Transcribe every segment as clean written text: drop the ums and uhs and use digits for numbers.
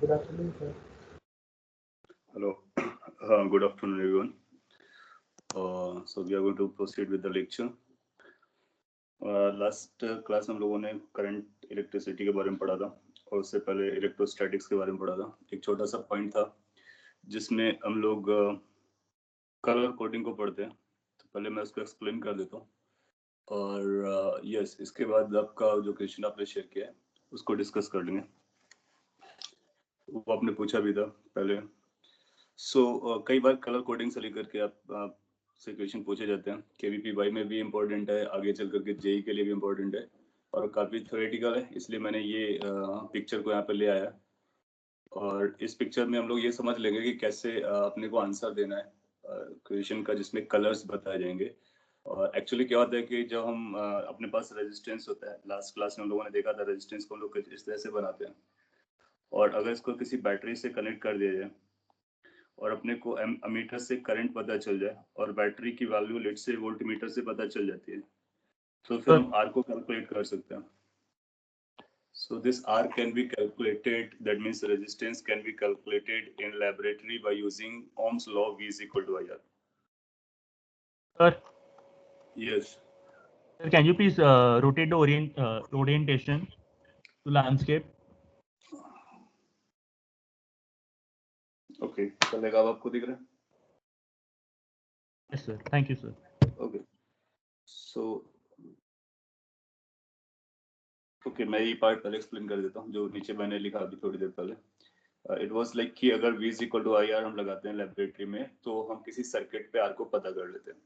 Good afternoon, sir. Hello. Good afternoon, everyone. So we are going to proceed with the lecture. Last class हम लोगों ने current electricity के बारे में पढ़ा था और उससे पहले इलेक्ट्रोस्टैटिक्स के बारे में पढ़ा था। एक छोटा सा पॉइंट था जिसमें हम लोग कलर कोडिंग को पढ़ते हैं, तो पहले मैं उसको एक्सप्लेन कर देता हूँ और यस इसके बाद आपका जो क्वेश्चन आपने शेयर किया है उसको डिस्कस कर लेंगे। वो आपने पूछा भी था पहले। कई बार कलर कोडिंग से लेकर के आप से क्वेश्चन पूछे जाते हैं। KVPY में भी इम्पोर्टेंट है, आगे चल करके JEE के लिए भी इम्पोर्टेंट है और काफ़ी थ्योरेटिकल है, इसलिए मैंने ये पिक्चर को यहाँ पे ले आया और इस पिक्चर में हम लोग ये समझ लेंगे कि कैसे अपने को आंसर देना है क्वेश्चन का, जिसमें कलर्स बताए जाएंगे। और एक्चुअली क्या होता है कि जब हम अपने पास रेजिस्टेंस होता है, लास्ट क्लास में हम लोगों ने देखा था रेजिस्टेंस को हम लोग इस तरह से बनाते हैं और अगर इसको किसी बैटरी से कनेक्ट कर दिया जाए और अपने को अमीटर से करंट पता चल जाए और बैटरी की वैल्यू लेट से वोल्टमीटर से पता चल जाती है, तो फिर हम R को कैलकुलेट कर सकते हैं। So this R can be calculated, that means resistance can be calculated in laboratory by using Ohm's law, V is equal to IR. Sir, Yes. sir, can you please rotate the orientation to landscape? Okay. चलेगा, अब आपको दिख रहा है? Yes, sir. Thank you, sir. Okay. So okay, मैं ये part पहले explain कर देता हूँ जो नीचे मैंने लिखा अभी थोड़ी देर पहले। इट वाज लाइक कि अगर V is equal to IR हम लगाते हैं लेबोरेटरी में तो हम किसी सर्किट पे R को पता कर लेते हैं।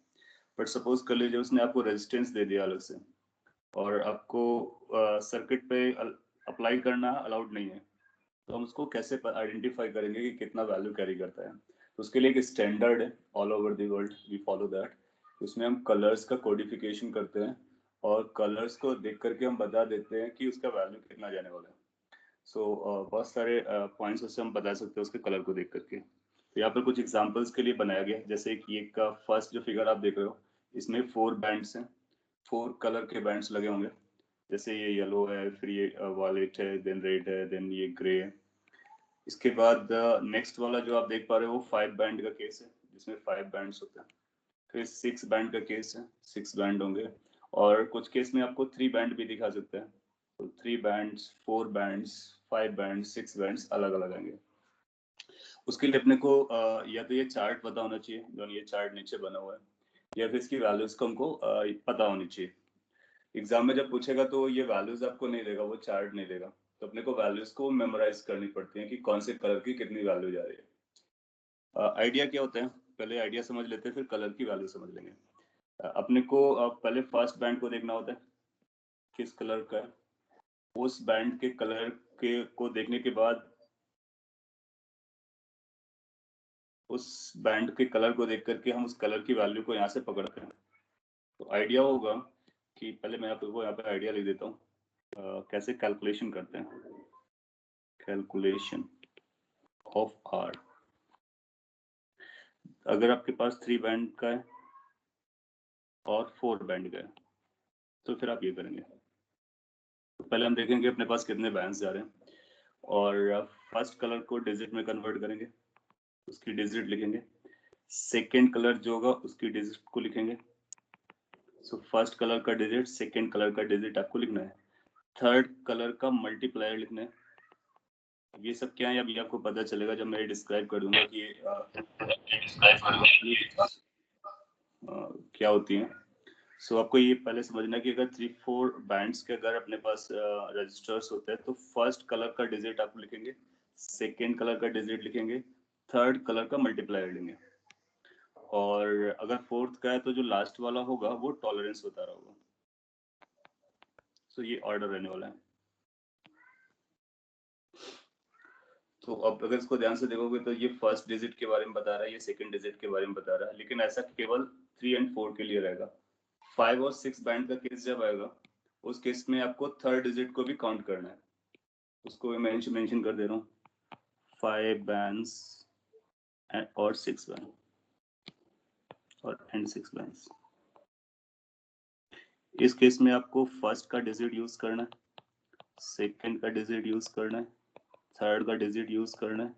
बट सपोज कर लीजिए उसने आपको रेजिस्टेंस दे दिया अलग से और आपको सर्किट पे अप्लाई करना अलाउड नहीं है, तो हम उसको कैसे आइडेंटिफाई करेंगे कि कितना वैल्यू कैरी करता है? तो उसके लिए एक स्टैंडर्ड है all over the world, we follow that. उसमें हम कलर्स का कोडिफिकेशन करते हैं और कलर्स को देख करके हम बता देते हैं कि उसका वैल्यू कितना जाने वाला है। बहुत सारे पॉइंट्स उससे हम बता सकते हैं उसके कलर को देख करके। तो यहाँ पर कुछ एग्जांपल्स के लिए बनाया गया, जैसे कि एक का फर्स्ट जो फिगर आप देख रहे हो इसमें 4 बैंड्स हैं, 4 कलर के बैंड्स लगे होंगे, जैसे ये येलो है, फिर ये वायलेट है, देन रेड है, देन ये ग्रे है। इसके बाद नेक्स्ट वाला जो आप देख पा रहे हो वो 5 बैंड का केस है जिसमें 5 बैंड्स होते हैं। फिर 6 बैंड का केस है, 6 बैंड होंगे और कुछ केस में आपको 3 बैंड भी दिखा सकते हैं। तो 3 बैंड्स, 4 बैंड्स, 5 बैंड्स, 6 बैंड्स अलग अलग आएंगे। उसके लिए अपने को या तो ये चार्ट पता होना चाहिए जो ये चार्ट नीचे बना हुआ है, या फिर इसकी वैल्यूज को हमको पता होनी चाहिए। एग्जाम में जब पूछेगा तो ये वैल्यूज आपको नहीं देगा, वो चार्ट नहीं देगा, तो अपने को वैल्यूज को मेमोराइज करनी पड़ती है कि कौन से कलर की कितनी वैल्यू जा रही है। आइडिया क्या होता है, पहले आइडिया समझ लेते हैं फिर कलर की वैल्यू समझ लेंगे। अपने को पहले फर्स्ट बैंड को देखना होता है किस कलर का है। उस बैंड के कलर के को देखने के बाद उस बैंड के कलर को देख करके हम उस कलर की वैल्यू को यहाँ से पकड़ते हैं। तो आइडिया होगा कि पहले मैं आपको यहाँ पे आइडिया लिख देता हूँ कैसे कैलकुलेशन करते हैं। कैलकुलेशन ऑफ R, अगर आपके पास 3 बैंड का है और 4 बैंड का है तो फिर आप ये करेंगे। तो पहले हम देखेंगे अपने पास कितने बैंड्स जा रहे हैं और फर्स्ट कलर को डिजिट में कन्वर्ट करेंगे, उसकी डिजिट लिखेंगे। सेकेंड कलर जो होगा उसकी डिजिट को लिखेंगे। सो फर्स्ट कलर का डिजिट, सेकेंड कलर का डिजिट आपको लिखना है। थर्ड कलर का मल्टीप्लायर लिखना है। ये सब क्या है अभी आपको पता चलेगा जब मैं डिस्क्राइब कर दूंगा कि क्या होती है। सो आपको ये पहले समझना कि अगर 3-4 बैंड्स के अगर अपने पास रजिस्टर्स होते हैं तो फर्स्ट कलर का डिजिट आप लिखेंगे, सेकेंड कलर का डिजिट लिखेंगे, थर्ड कलर का मल्टीप्लायर लेंगे और अगर फोर्थ का है तो जो लास्ट वाला होगा वो टॉलरेंस बता रहा होगा। सो ये ऑर्डर रहने वाला है। तो अब अगर इसको ध्यान से देखोगे तो ये फर्स्ट डिजिट के बारे में बता रहा है, ये सेकंड डिजिट के बारे में बता रहा है, लेकिन ऐसा केवल 3 और 4 के लिए रहेगा। 5 और 6 बैंड का केस जब आएगा उस केस में आपको थर्ड डिजिट को भी काउंट करना है, उसको मैं मेंशन कर दे रहा हूँ। 5 बैंड्स और 6 बैंड और एंड 6 बैंड्स। इस केस में आपको फर्स्ट का डिजिट यूज करना है, सेकंड का डिजिट यूज करना है, थर्ड का डिजिट यूज करना है,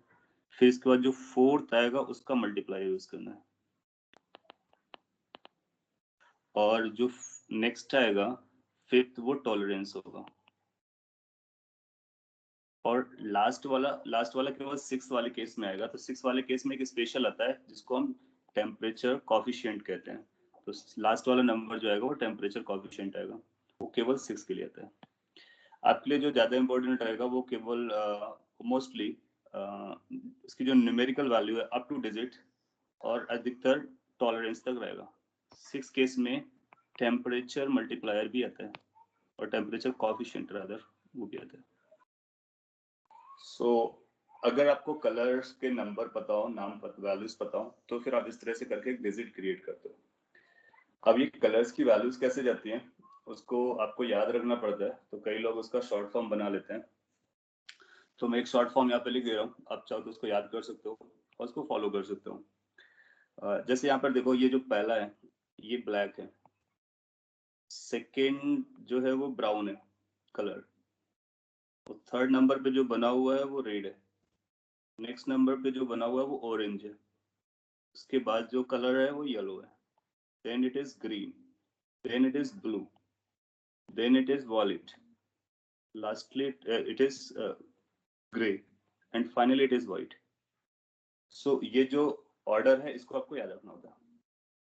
फिर इसके बाद जो फोर्थ आएगा उसका मल्टीप्लाई यूज करना है, और जो नेक्स्ट आएगा फिफ्थ वो टॉलरेंस होगा, और लास्ट वाला केवल 6 वाले केस में आएगा। तो 6 वाले केस में एक स्पेशल आता है जिसको हम टेम्परेचर कॉफिशिएंट कहते हैं। तो लास्ट वाला नंबर जो आएगा वो टेम्परेचर कॉफिशिएंट आएगा, वो केवल 6 के लिए आता है। आपके लिए जो ज्यादा इंपॉर्टेंट रहेगा वो केवल मोस्टली इसकी जो न्यूमेरिकल वैल्यू है अप टू डिजिट और अधिकतर टॉलरेंस तक रहेगा। 6 केस में टेम्परेचर मल्टीप्लायर भी आता है और टेम्परेचर कॉफिशिएंट रादर वो भी आता है। सो अगर आपको कलर्स के नंबर पता हो, नाम पता, वैल्यूज पता हो, तो फिर आप इस तरह से करके एक डिजिट क्रिएट करते हो। अब ये कलर्स की वैल्यूज कैसे जाती हैं उसको आपको याद रखना पड़ता है, तो कई लोग उसका शॉर्ट फॉर्म बना लेते हैं। तो मैं एक शॉर्ट फॉर्म यहाँ पे लिख दे रहा हूँ, आप चाहो तो उसको याद कर सकते हो और उसको फॉलो कर सकते हो। जैसे यहाँ पर देखो, ये जो पहला है ये ब्लैक है, सेकेंड जो है वो ब्राउन है कलर, तो थर्ड नंबर पे जो बना हुआ है वो रेड है, नेक्स्ट नंबर पे जो बना हुआ है वो ऑरेंज है, उसके बाद जो कलर है वो येलो है, then it is green, then it is blue, then it is violet, lastly it is gray, and finally it is white. So ये जो ऑर्डर है इसको आपको याद रखना होता है,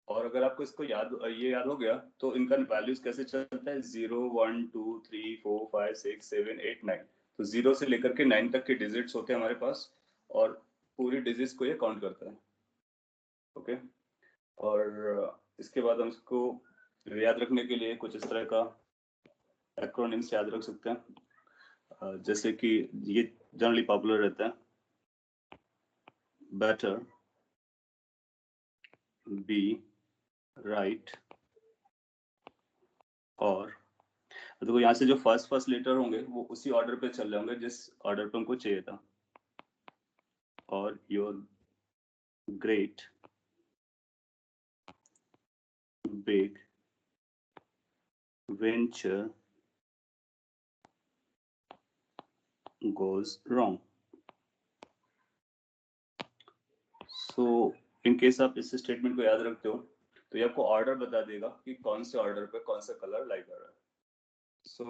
और अगर आपको इसको ये याद हो गया तो इनका वैल्यूज कैसे चलता है 0 1 2 3 4 5 6 7 8 9, तो 0 से लेकर के 9 तक के डिजिट्स होते हैं हमारे पास, और पूरी डिजिट्स को ये काउंट करता है। ओके, और इसके बाद हम इसको याद रखने के लिए कुछ इस तरह का एक्रोनिम्स याद रख सकते हैं, जैसे कि ये जनरली पॉपुलर रहता है, बेटर, बी, राइट, और देखो यहाँ से जो फर्स्ट लेटर होंगे वो उसी ऑर्डर पे चल रहे होंगे जिस ऑर्डर पे हमको चाहिए था, और your great big venture goes wrong. So in case आप इस स्टेटमेंट को याद रखते हो तो ये आपको ऑर्डर बता देगा कि कौन से ऑर्डर पे कौन सा कलर लाई कर रहा है। So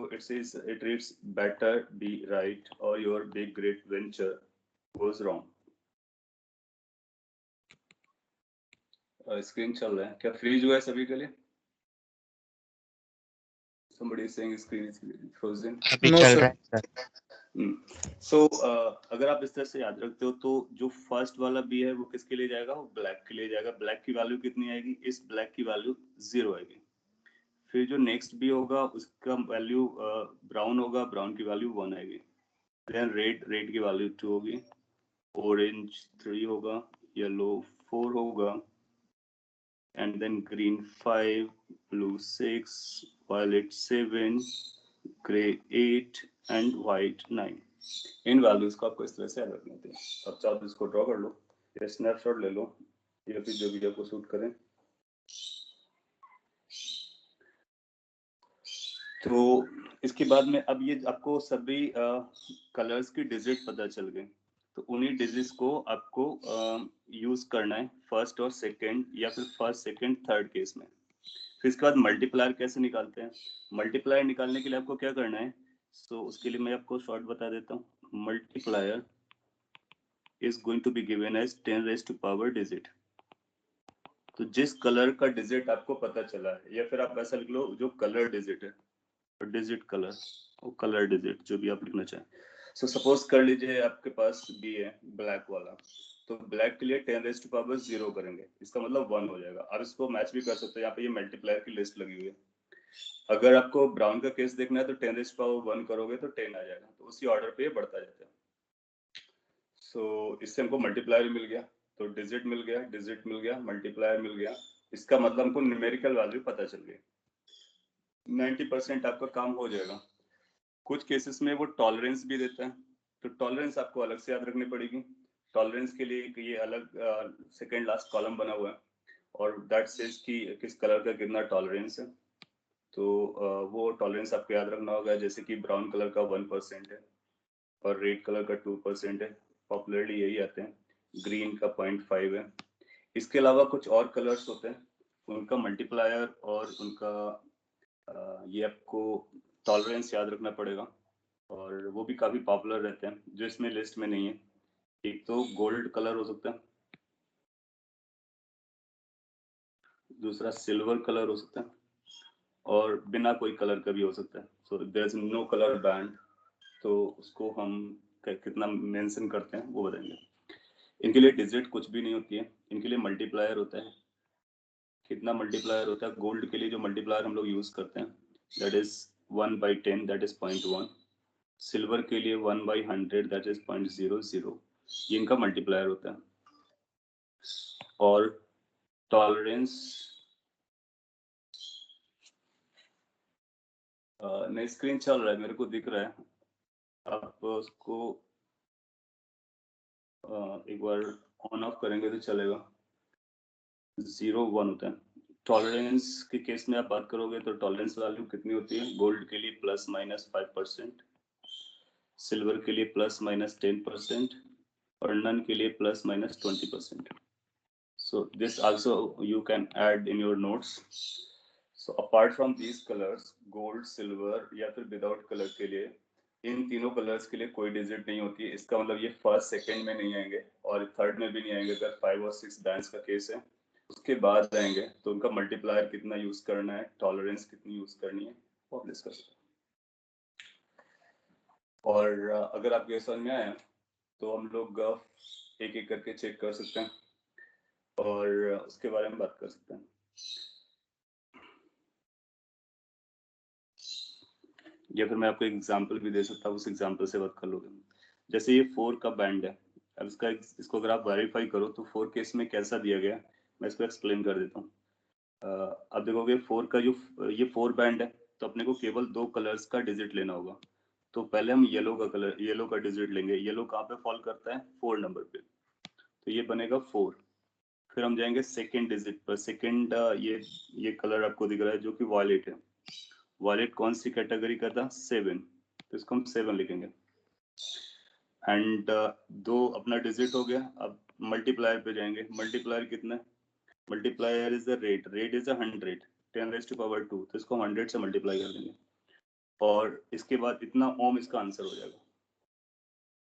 it reads better be right or your big great venture goes wrong. Screen चल रहा है क्या? फ्रीज हुआ है सभी के लिए? Somebody is saying screen is frozen. अभी चल रहा है सर। अगर आप इस तरह से याद रखते हो तो जो फर्स्ट वाला बी है वो किसके लिए जाएगा? वो ब्लैक के लिए जाएगा। ब्लैक की वैल्यू कितनी आएगी? इस ब्लैक की वैल्यू 0 आएगी। फिर जो नेक्स्ट बी होगा उसका वैल्यू ब्राउन होगा, ब्राउन की वैल्यू 1 आएगी। देन रेड की वैल्यू 2 होगी, ऑरेंज 3 होगा, येलो 4 होगा, and then green 5, blue 6, violet 7, grey 8 and white 9। इन वैल्यूज को आपको इस तरह से याद रखने होते हैं। अब चाहो तो इसको ड्रॉ कर लो या स्नैपशॉट ले लो या फिर जो भी आपको सूट करें। तो इसके बाद में अब ये आपको सभी कलर्स की डिजिट पता चल गए, तो उन्हीं डिजिट्स को आपको यूज करना है फर्स्ट और सेकंड या फिर फर्स्ट सेकंड थर्ड केस में। फिर इसके बाद मल्टीप्लायर कैसे निकालते हैं? मल्टीप्लायर निकालने के लिए आपको क्या करना है? सो उसके लिए मैं आपको शॉर्ट बता देता हूँ। Multiplier is going to be given as 10 raised to power digit। तो जिस कलर का डिजिट आपको पता चला है, या फिर आप ऐसा लिख लो जो कलर डिजिट है, डिजिट कलर और कलर डिजिट जो भी आप लिखना चाहें। सो सपोज कर लीजिए आपके पास बी है ब्लैक वाला, तो ब्लैक के लिए 10 रेज़ टू पावर 0 करेंगे, इसका मतलब 1 हो जाएगा। आप इसको मैच भी कर सकते हैं, यहाँ पे ये मल्टीप्लायर की लिस्ट लगी हुई है। अगर आपको ब्राउन का केस देखना है तो 10 रेज़ टू पावर 1 करोगे तो 10 आ जाएगा, तो उसी ऑर्डर पे ये बढ़ता जाता है। सो इससे हमको मल्टीप्लायर मिल गया, तो डिजिट मिल गया, मल्टीप्लायर मिल गया, इसका मतलब हमको न्यूमेरिकल वैल्यू पता चल गई। 90% आपका काम हो जाएगा। कुछ केसेस में वो टॉलरेंस भी देता है, तो टॉलरेंस आपको अलग से याद रखनी पड़ेगी। टॉलरेंस के लिए ये अलग सेकेंड लास्ट कॉलम बना हुआ है, और दैट सेज कि किस कलर का कितना टॉलरेंस है। तो वो टॉलरेंस आपको याद रखना होगा, जैसे कि ब्राउन कलर का 1% है, और रेड कलर का 2% है, पॉपुलरली यही आते हैं। ग्रीन का 0.5 है। इसके अलावा कुछ और कलर्स होते हैं, उनका मल्टीप्लायर और उनका ये आपको टॉलरेंस याद रखना पड़ेगा, और वो भी काफी पॉपुलर रहते हैं जो इसमें लिस्ट में नहीं है। एक तो गोल्ड कलर हो सकता है, दूसरा सिल्वर कलर हो सकता है, और बिना कोई कलर का भी हो सकता है। So there is no colour band, तो उसको हम कितना मेंशन करते हैं वो बताएंगे। इनके लिए डिजिट कुछ भी नहीं होती है, इनके लिए मल्टीप्लायर होता है। कितना मल्टीप्लायर होता है? गोल्ड के लिए जो मल्टीप्लायर हम लोग यूज करते हैं that is 1/10, that is 0.1। Silver के लिए 1/100, दैट इज 0.00। ये इनका मल्टीप्लायर होता है। और टॉलरेंस नहीं, स्क्रीन चल रहा है, मेरे को दिख रहा है। आप उसको एक बार ऑन ऑफ करेंगे तो चलेगा। 0-1 होता है। टॉलरेंस के केस में आप बात करोगे तो टॉलरेंस वैल्यू कितनी होती है? गोल्ड के लिए +-5%, सिल्वर के लिए +-10%, और नन के लिए +-20%. So this also you can add in your notes. So apart from these colors, gold, silver या फिर विदाउट कलर के लिए, इन तीनों कलर्स के लिए कोई डिजिट नहीं होती है। इसका मतलब ये फर्स्ट सेकंड में नहीं आएंगे और थर्ड में भी नहीं आएंगे। अगर 5 और 6 बैंड्स का केस है, उसके बाद आएंगे, तो उनका मल्टीप्लायर कितना यूज करना है, टॉलरेंस कितनी यूज करनी है, वो आप डिस्कस करें। और अगर आपको ये समझ में आया तो हम लोग एक एक करके चेक कर सकते हैं और उसके बारे में बात कर सकते हैं। या फिर मैं आपको एग्जांपल भी दे सकता हूँ, उस एग्जांपल से बात कर लोगे। जैसे ये 4 का बैंड है, अब इसको अगर आप वेरीफाई करो तो 4 केस में कैसा दिया गया, मैं इसको एक्सप्लेन कर देता हूँ। अब देखोगे 4 का जो ये 4 बैंड है, तो अपने को केवल 2 कलर्स का डिजिट लेना होगा। तो पहले हम येलो का डिजिट लेंगे। येलो कहाँ पे फॉल करता है? 4 नंबर पे, तो ये बनेगा 4। फिर हम जाएंगे सेकेंड डिजिट पर। सेकेंड ये कलर आपको दिख रहा है जो कि वॉयलेट है। वॉयलेट कौन सी कैटेगरी का था? 7, तो इसको हम 7 लिखेंगे। एंड 2 अपना डिजिट हो गया। अब मल्टीप्लायर पे जाएंगे। मल्टीप्लायर कितना है? Multiplier is the rate, rate is 100, 10⁻², तो इसको 100 से मल्टीप्लाई कर देंगे और इसके बाद इतना ओम इसका आंसर हो जाएगा।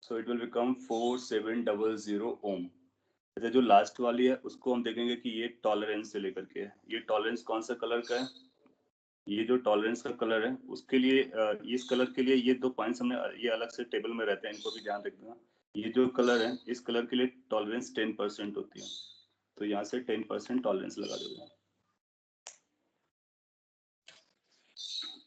सो इट विल बिकम 4700 ओम। अच्छा, जो लास्ट वाली है उसको हम देखेंगे कि ये टॉलरेंस से लेकर के है। ये टॉलरेंस कौन सा कलर का है? ये जो टॉलरेंस का कलर है उसके लिए इस कलर के लिए ये 2 पॉइंट्स हमने ये अलग से टेबल में रहते हैं, इनको भी ध्यान रखना। ये जो कलर है इस कलर के लिए टॉलरेंस 10% होती है, तो यहाँ से 10% टॉलरेंस लगा देगा।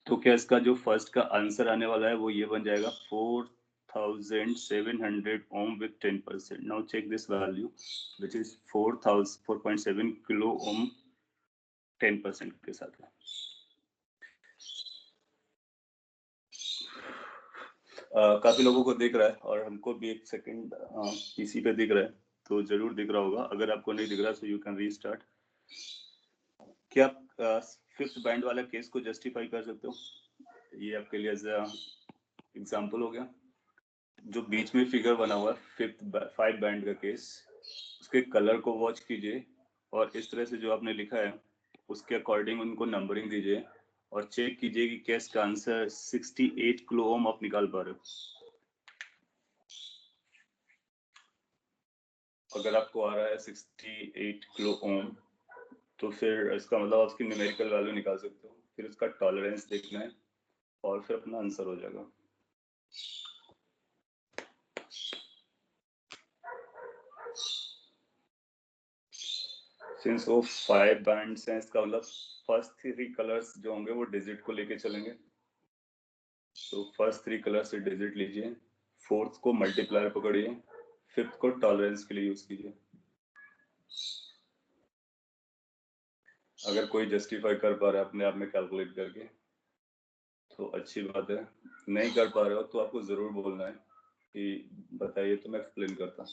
तो क्या इसका जो फर्स्ट का आंसर आने वाला है वो ये बन जाएगा 4700 ohm with 10%। Now check this value which is 4.7 kilo ohm 10% के साथ है। काफी लोगों को दिख रहा है और हमको भी एक सेकंड पीसी पे दिख रहा है, तो जरूर दिख रहा होगा। अगर आपको नहीं दिख रहा सो यू कैन रीस्टार्ट। क्या आप फिफ्थ बैंड वाला केस को जस्टिफाई कर सकते हो? ये आपके लिए एज एग्जांपल हो गया। जो बीच में फिगर बना हुआ है फिफ्थ 5 बैंड का केस, उसके कलर को वॉच कीजिए और इस तरह से जो आपने लिखा है उसके अकॉर्डिंग उनको नंबरिंग दीजिए और चेक कीजिए कि क्या इसका आंसर 68 किलो ओम आप निकाल पा रहे हो। अगर आपको आ रहा है 68 किलो ओम, तो फिर इसका मतलब आप उसकी न्यूमेरिकल वैल्यू निकाल सकते हो, फिर उसका टॉलरेंस देखना है और फिर अपना आंसर हो जाएगा। सिंस वो 5 बैंड्स हैं, इसका मतलब फर्स्ट 3 कलर्स जो होंगे वो डिजिट को लेके चलेंगे। तो फर्स्ट 3 कलर से डिजिट लीजिए, फोर्थ को मल्टीप्लायर पकड़िए, फिफ्थ को टॉलरेंस के लिए यूज कीजिए। अगर कोई जस्टिफाई कर पा रहा है अपने आप में कैलकुलेट करके तो अच्छी बात है, नहीं कर पा रहे हो तो आपको जरूर बोलना है कि बताइए तो मैं एक्सप्लेन करता।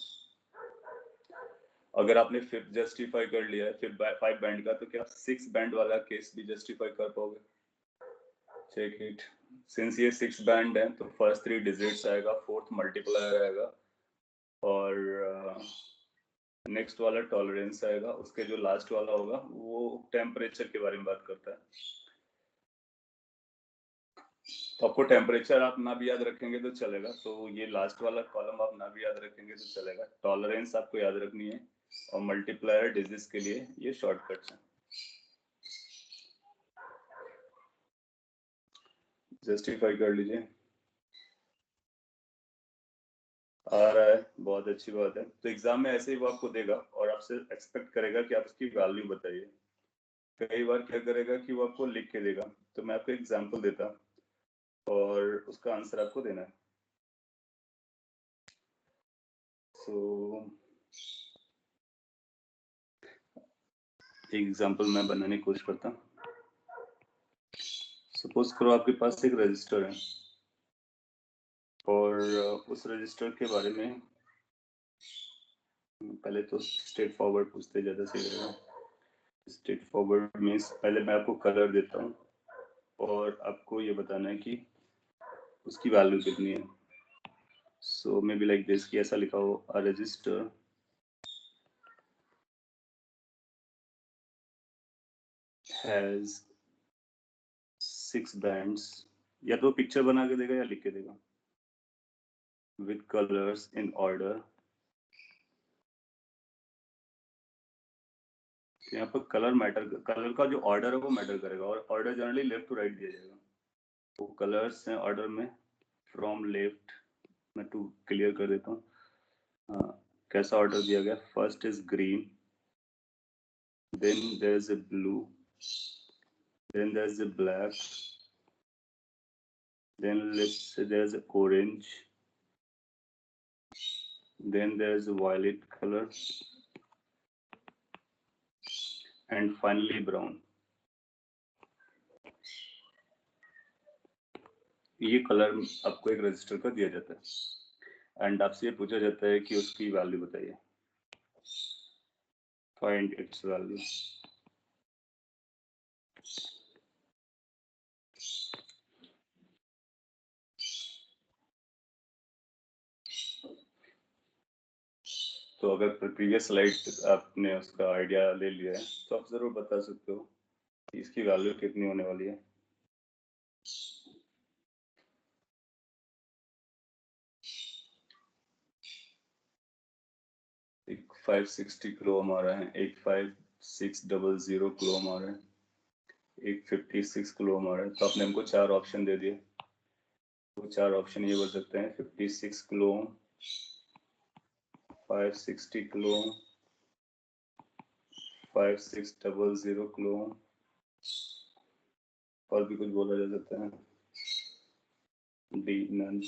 अगर आपने फिफ्थ जस्टिफाई कर लिया है फिर 5 बैंड का, तो क्या 6 बैंड वाला केस भी जस्टिफाई कर पाओगे? Check it. सिंस ये 6 बैंड है तो फर्स्ट 3 डिजिट्स आएगा, फोर्थ मल्टीप्लायर आएगा और नेक्स्ट वाला टॉलरेंस आएगा, उसके जो लास्ट वाला होगा वो टेम्परेचर के बारे में बात करता है। तो आपको टेम्परेचर आप ना भी याद रखेंगे तो चलेगा, तो ये लास्ट वाला कॉलम आप ना भी याद रखेंगे तो चलेगा। टॉलरेंस आपको याद रखनी है और मल्टीप्लायर डिजिट्स के लिए ये शॉर्टकट्स हैं। जस्टिफाई कर लीजिए। आ रहा है, बहुत अच्छी बात है। तो एग्जाम में ऐसे ही वो आपको देगा और आपसे एक्सपेक्ट करेगा कि आप उसकी वैल्यू बताइए। कई बार क्या करेगा कि वो आपको लिख के देगा, तो मैं आपको एग्जांपल देता और उसका आंसर आपको देना है। सो एक एग्जांपल मैं बनाने की कोशिश करता हूँ। सपोज करो आपके पास एक रजिस्टर है और उस रजिस्टर के बारे में पहले तो स्ट्रेट फॉरवर्ड पूछते ज्यादा सही रहेगा। स्ट्रेट फॉरवर्ड मीन्स पहले मैं आपको कलर देता हूँ और आपको ये बताना है कि उसकी वैल्यू कितनी है। सो मे बी लाइक दिस कि ऐसा लिखा हो अ रजिस्टर हैज 6 बैंड्स, या तो पिक्चर बना के देगा या लिख के देगा, विद कलर्स इन ऑर्डर। यहाँ पर कलर मैटर, कलर का जो ऑर्डर है वो मैटर करेगा और order generally left to right दिया जाएगा। तो कलर्स हैं ऑर्डर में फ्रॉम लेफ्ट, मैं टू क्लियर कर देता हूँ। कैसा ऑर्डर दिया गया, first is green, then there is a blue, then there is a black, then let's say there's a orange, then there's a violet color and finally brown। ये colour आपको एक रजिस्टर का दिया जाता है एंड आपसे ये पूछा जाता है कि उसकी वैल्यू बताइए, फाइंड इट्स वैल्यू। तो अगर प्रीवियस स्लाइड आपने उसका आइडिया ले लिया है तो आप जरूर बता सकते हो कि इसकी वैल्यू कितनी होने वाली है। एक 560 किलो ओम आ रहा है, एक 5600 किलो ओम आ रहा है, एक 56 किलो ओम आ रहा है। तो आपने हमको 4 ऑप्शन दे दिए, तो 4 ऑप्शन ये बोल सकते हैं 56 kilo ohm, 560 kilo ohm, 5600 kilo ohm, और भी कुछ बोला जा सकता है, डी नन।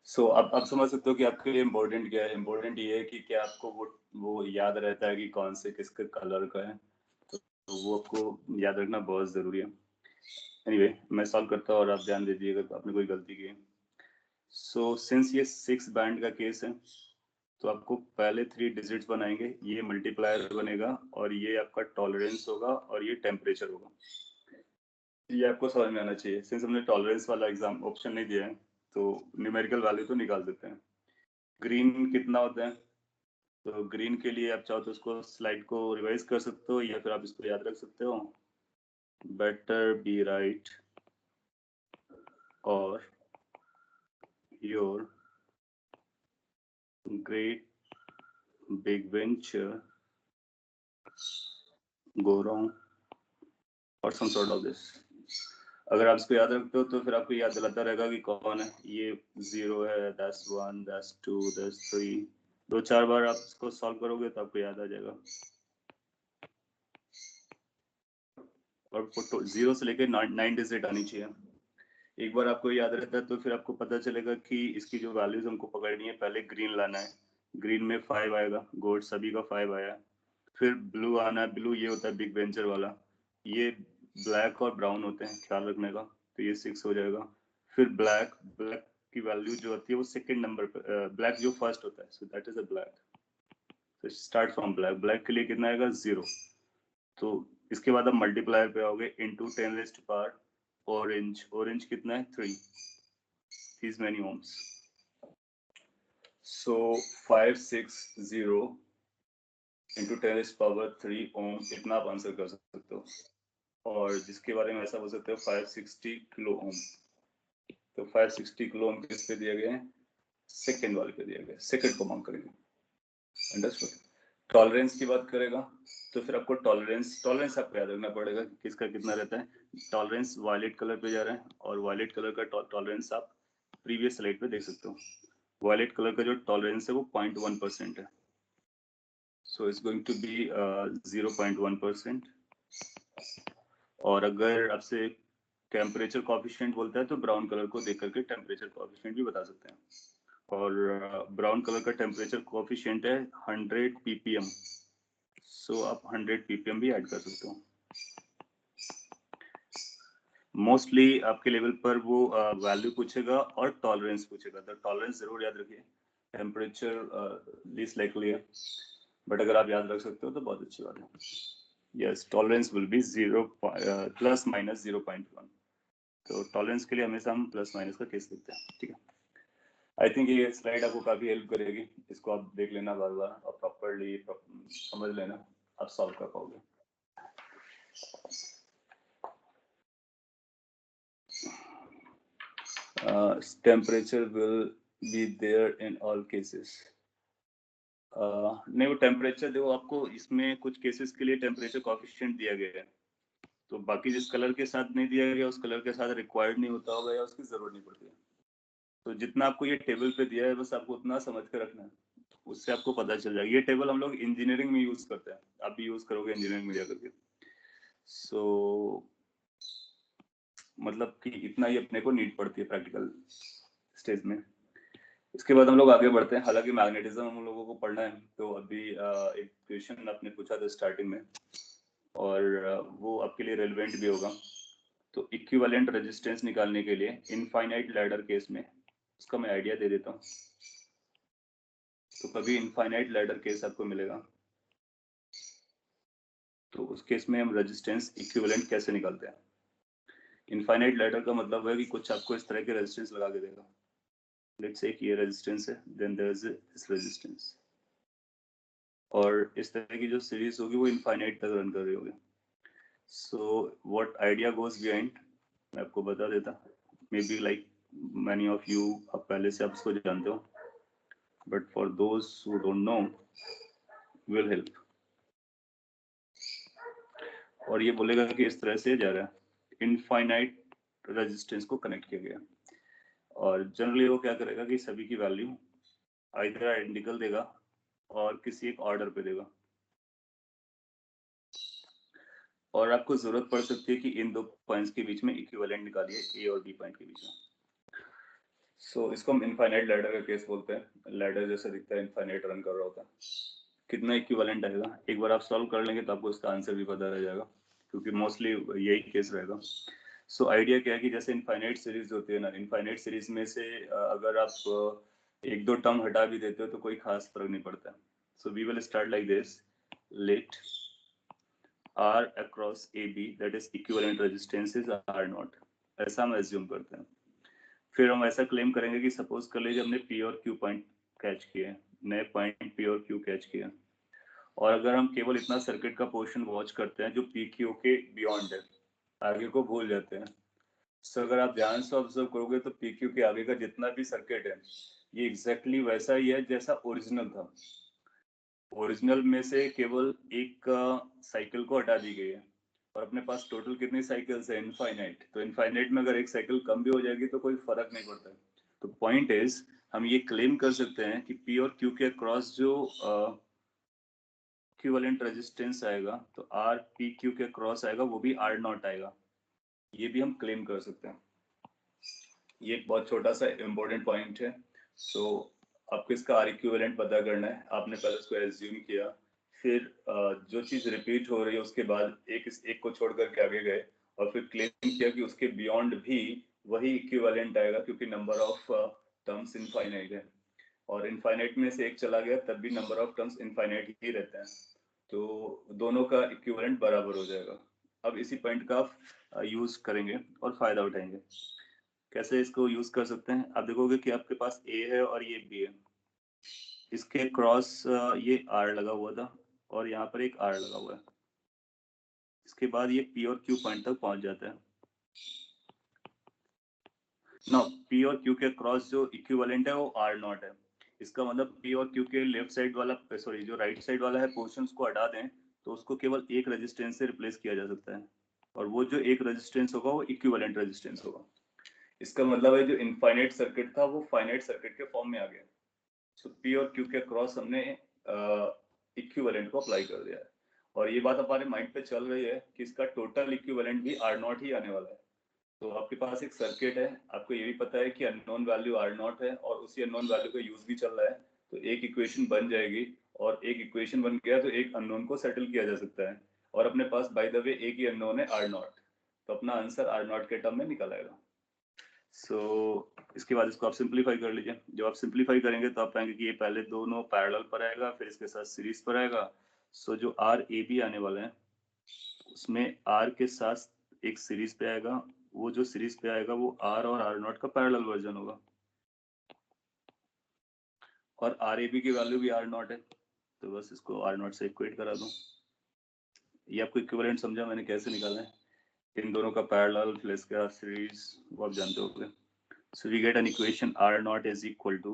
सो आप समझ सकते हो कि आपके लिए इम्पोर्टेंट क्या है। इम्पोर्टेंट ये है कि क्या आपको वो याद रहता है कि कौन से किसके कलर का है, तो वो आपको याद रखना बहुत जरूरी है। एनीवे मैं सॉल्व करता हूँ और आप ध्यान दीजिएगा तो आपने कोई गलती की है। सो सिंस ये 6 बैंड का केस है तो आपको पहले 3 डिजिट्स बनाएंगे, ये मल्टीप्लायर बनेगा और ये आपका टॉलरेंस होगा और ये टेम्परेचर होगा। ये आपको समझ में आना चाहिए। सिंस हमने टॉलरेंस वाला एग्जाम ऑप्शन नहीं दिया है तो न्यूमेरिकल वैल्यू तो निकाल देते हैं। ग्रीन कितना होता है, तो ग्रीन के लिए आप चाहो तो उसको स्लाइड को रिवाइज कर सकते हो या फिर आप इसको याद रख सकते हो, बेटर बी राइट और your great big venture go wrong और सम सॉर्ट ऑफ दिस। अगर आप इसको याद रखते हो तो फिर आपको याद दिलाता रहेगा कि कौन है ये, 0 है, दैट्स 1, दैट्स 2, दैट्स 3। 2-4 बार आप इसको सॉल्व करोगे तो आपको याद आ जाएगा। और 0 से लेकर 9 डिजिट आनी चाहिए। एक बार आपको याद रहता है तो फिर आपको पता चलेगा कि इसकी जो वैल्यूज हमको पकड़नी है, पहले ग्रीन लाना है, ग्रीन में 5 आएगा, गोल्ड सभी का 5 आया। फिर ब्लू आना है, ब्लू ये होता है बिग वेंचर वाला, ये ब्लैक और ब्राउन होते हैं, ख्याल रखने का, तो ये 6 हो जाएगा। फिर ब्लैक, ब्लैक की वैल्यू जो होती है वो सेकंड नंबर पे, ब्लैक जो फर्स्ट होता है, so that is a black. तो स्टार्ट फ्रॉम ब्लैक, ब्लैक के लिए कितना आएगा 0, तो इसके बाद आप मल्टीप्लायर पे आओगे into 10 raised to power orange कितना है 3 these many ohms. So 560 into 10 raised power 3 ohm इतना आप आंसर कर सकते हो, और जिसके बारे में ऐसा बोल सकते हो 560 किलो ओम। तो 560 किलो ओम किस पे दिया गया है, सेकंड वाले पे दिया गया है, सेकंड को मांग करेंगे। अंडरस्टूड। टॉलरेंस की बात करेगा तो फिर आपको टॉलरेंस आपको याद रखना पड़ेगा कि किसका कितना रहता है। टॉलरेंस वायलेट कलर पे जा रहा है, और वायलेट कलर का टॉलरेंस आप प्रीवियस स्लाइड पे देख सकते हो। वायलेट कलर का जो टॉलरेंस है वो 0.1% है, so it's going to be 0.1%। और अगर आपसे टेम्परेचर कोएफिशिएंट बोलता है तो ब्राउन कलर को देख करके टेम्परेचर कोएफिशिएंट भी बता सकते हैं। और ब्राउन कलर का टेम्परेचर कोएफिशिएंट है 100 ppm, सो आप 100 ppm भी ऐड कर सकते हो। मोस्टली आपके लेवल पर वो वैल्यू पूछेगा और टॉलरेंस पूछेगा, तो टॉलरेंस जरूर याद रखिए। टेम्परेचर लीस्ट लाइकली है, बट अगर आप याद रख सकते हो तो बहुत अच्छी बात है। Yes, tolerance will be 0 plus minus 0.1। तो टॉलरेंस के लिए हमेशा हम प्लस माइनस का केस लिखते हैं, ठीक है। आई थिंक ये स्लाइड आपको काफी हेल्प करेगी, इसको आप देख लेना बार बार और प्रॉपरली समझ लेना, आप सॉल्व कर पाओगे। Temperature will be there in all cases. नहीं, वो टेम्परेचर देखो आपको इसमें कुछ केसेस के लिए टेम्परेचर कोएफिशिएंट दिया गया है, तो बाकी जिस कलर के साथ नहीं दिया गया उस कलर के साथ रिक्वायर्ड नहीं होता होगा या उसकी जरूरत नहीं पड़ती है। तो जितना आपको ये टेबल पे दिया है बस आपको उतना समझ कर रखना है, उससे आपको पता चल जाएगा। ये टेबल हम लोग इंजीनियरिंग में यूज करते हैं, आप भी यूज करोगे इंजीनियरिंग में जाकर के। सो मतलब कि इतना ही अपने को नीड पड़ती है प्रैक्टिकल स्टेज में। इसके बाद हम लोग आगे बढ़ते हैं। हालांकि मैग्नेटिज्म हम लोगों को पढ़ना है, तो अभी एक क्वेश्चन आपने पूछा था स्टार्टिंग में, और वो आपके लिए रेलेवेंट भी होगा। तो इक्विवेलेंट रेजिस्टेंस निकालने के लिए इनफाइनाइट लैडर केस में उसका मैं आइडिया दे देता हूँ। तो कभी इनफाइनाइट लैडर केस आपको मिलेगा, तो उस केस में हम रेजिस्टेंस इक्विवेलेंट कैसे निकालते हैं। इनफाइनाइट लैडर का मतलब है कि कुछ आपको इस तरह के रेजिस्टेंस लगा के देगा। लेट्स से ये रेजिस्टेंस है, then there is this resistance, और इस तरह की जो सीरीज होगी वो इनफाइनाइट तक रन कर रही होगी। So what idea goes behind, मैं आपको बता देता। May be like many of you, आप पहले से आप इसको जानते हो, but for those who don't know will help. और ये बोलेगा कि इस तरह से जा रहा है, इनफाइनाइट रेजिस्टेंस को कनेक्ट किया गया, और जनरली वो क्या करेगा कि सभी की वैल्यू आइदर आइडेंटिकल देगा और किसी एक ऑर्डर पे देगा, और आपको जरूरत पड़ सकती है कि इन दो पॉइंट्स के बीच में इक्विवेलेंट निकालिए, ए और बी पॉइंट के बीच में। सो इसको हम इनफाइनाइट लैडर का केस बोलते हैं। लैडर जैसा दिखता है, इनफाइनाइट रन कर रहा होता है। कितना इक्विवेलेंट आएगा एक बार आप सॉल्व कर लेंगे तो आपको इसका आंसर भी पता रह जाएगा, क्योंकि मोस्टली यही केस रहेगा। सो आइडिया क्या है कि जैसे इनफाइनाइट सीरीज होती है ना, इनफाइनाइट सीरीज में से अगर आप एक दो टर्म हटा भी देते हो तो कोई खास फर्क नहीं पड़ता। So we will start like this, let R across AB that is equivalent resistances are not, ऐसा हम एज्यूम करते हैं। फिर हम ऐसा क्लेम करेंगे कि सपोज कर लीजिए हमने P और Q पॉइंट कैच किए, नए पॉइंट P और Q कैच किए, और अगर हम केवल इतना सर्किट का पोर्शन वॉच करते हैं जो PQ के बियॉन्ड है, आगे को भूल जाते हैं। सो अगर आप ध्यान से ऑब्जर्व करोगे तो PQ के आगे का जितना भी सर्किट है ये एग्जैक्टली वैसा ही है जैसा ओरिजिनल था। ओरिजिनल में से केवल एक साइकिल को हटा दी गई है, और अपने पास टोटल कितनी साइकिल्स है, इनफाइनाइट। तो इनफाइनाइट में अगर एक साइकिल कम भी हो जाएगी तो कोई फर्क नहीं पड़ता है। तो पॉइंट इज, हम ये क्लेम कर सकते हैं कि P और Q के क्रॉस जो इक्विवेलेंट रेजिस्टेंस आएगा तो R P Q के क्रॉस आएगा, वो भी R नॉट आएगा। ये भी हम क्लेम कर सकते हैं। ये एक बहुत छोटा सा इम्पोर्टेंट पॉइंट है। सो आपको इसका आर इक्विवेलेंट पता करना है। आपने पहले उसको एज्यूम किया, फिर जो चीज रिपीट हो रही है उसके बाद एक को छोड़ करके आगे गए, और फिर क्लेम किया कि उसके बियॉन्ड भी वही इक्विवेलेंट आएगा, क्योंकि नंबर ऑफ टर्म्स इनफाइनाइट है, और इनफाइनाइट में से एक चला गया तब भी नंबर ऑफ टर्म्स इनफाइनाइट ही रहते हैं। तो दोनों का इक्विवेलेंट बराबर हो जाएगा। अब इसी पॉइंट का आप यूज करेंगे और फायदा उठाएंगे। कैसे इसको यूज कर सकते हैं? आप देखोगे कि आपके पास ए है और ये बी है, इसके क्रॉस ये आर लगा हुआ था और यहाँ पर एक आर लगा हुआ है। इसके बाद ये पी और क्यू पॉइंट तक पहुंच जाता है। ना पी और क्यू के क्रॉस जो इक्विवेलेंट है वो आर नॉट है। इसका मतलब पी और क्यू के लेफ्ट साइड वाला, सॉरी जो राइट साइड वाला है पोर्शन को हटा दें तो उसको केवल एक रेजिस्टेंस से रिप्लेस किया जा सकता है, और वो जो एक रेजिस्टेंस होगा वो इक्विवेलेंट रेजिस्टेंस होगा। इसका मतलब है जो इनफाइनाइट सर्किट था वो फाइनाइट सर्किट के फॉर्म में आ गया। सो पी और क्यू के क्रॉस हमने इक्विवेलेंट को अप्लाई कर दिया है, और ये बात हमारे माइंड पे चल रही है कि इसका टोटल इक्विवेलेंट भी आर नॉट ही आने वाला है। तो आपके पास एक सर्किट है, आपको ये भी पता है कि अननोन वैल्यू आर नॉट है और उसी अननोन वैल्यू का यूज भी चल रहा है, तो एक इक्वेशन बन जाएगी, और एक इक्वेशन बन गया तो एक अननोन को सेटल किया जा सकता है, और अपने पास बाय द वे एक ही अननोन है आर नॉट, तो अपना आंसर आर नॉट के टर्म में निकल आएगा। इसके बाद इसको आप सिंप्लीफाई कर लीजिए। जब आप सिंप्लीफाई करेंगे तो आप पाएंगे कि ये पहले दोनों पैरेलल पर आएगा, फिर इसके साथ सीरीज पर आएगा। जो आर ए बी आने वाला है उसमें आर के साथ एक सीरीज पे आएगा, वो जो सीरीज पे आएगा वो आर और आर नॉट का पैरेलल वर्जन होगा, और आर ए बी की वैल्यू भी आर नॉट है, तो बस इसको आर नॉट से इक्वेट करा दूं। ये आपको इक्विवेलेंट समझा मैंने कैसे निकाला है? इन दोनों का पैरेलल फिर इसका सीरीज वो आप जानते होंगे। So we get an equation R naught is equal to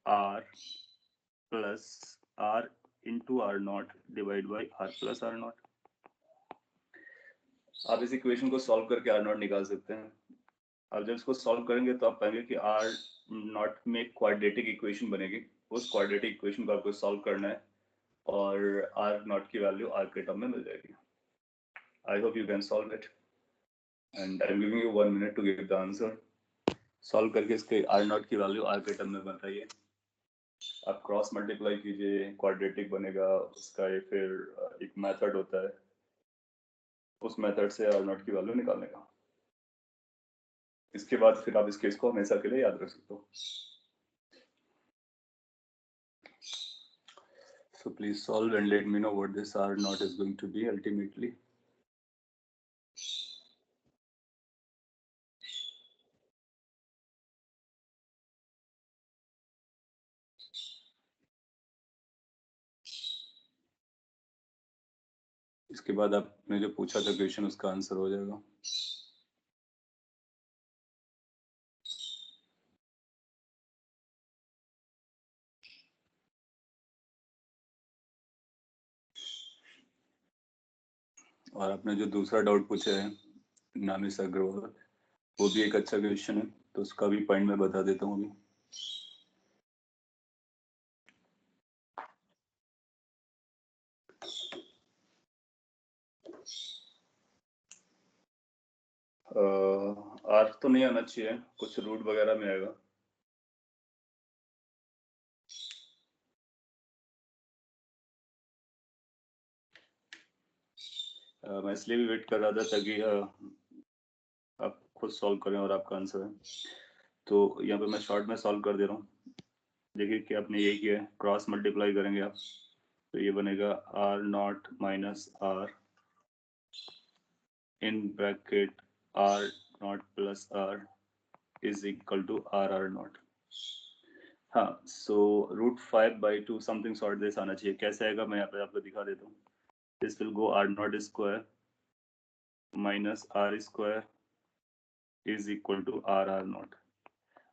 R plus R into R naught divided by R plus R naught। आप इस इक्वेशन को सॉल्व करके R naught निकाल सकते हैं। अब जब इसको सॉल्व करेंगे तो आप पाएंगे कि R naught में क्वाड्रेटिक इक्वेशन बनेगी। उस क्वाड्रेटिक इक्वेशन को आपको सॉल्व करना है और R naught की वैल्यू R के टर्म में मिल जाएगी। I hope you can solve it and I'm giving you 1 minute to give the answer। Solve करके इसके R naught की वैल्यू R के टर्म में बताइए। आप क्रॉस मल्टीप्लाई कीजिए, क्वाड्रेटिक बनेगा उसका, ये फिर एक मेथड होता है, उस मेथड से आर नॉट की वैल्यू निकालने का। इसके बाद फिर आप इस केस को हमेशा के लिए याद रख सकते हो। So please solve and let me know what this R naught is going to be ultimately। इसके बाद आपने जो पूछा था क्वेश्चन उसका आंसर हो जाएगा। और आपने जो दूसरा डाउट पूछा है नामिस अग्रवाल, वो भी एक अच्छा क्वेश्चन है, तो उसका भी पॉइंट मैं बता देता हूँ अभी। आर तो नहीं आना चाहिए, कुछ रूट वगैरह में आएगा। मैं इसलिए भी वेट कर रहा था ताकि आप खुद सॉल्व करें और आपका आंसर है, तो यहाँ पे मैं शॉर्ट में सॉल्व कर दे रहा हूँ। देखिए कि आपने ये किया है, क्रॉस मल्टीप्लाई करेंगे आप, तो ये बनेगा R naught minus R in bracket R naught plus R is equal to R R naught. हाँ, सो √5/2 समथिंग सॉर्ट दिस आना चाहिए। कैसे आएगा मैं यहाँ पे आपको दिखा देता हूँ। This will go R naught square minus R square is equal to R R naught.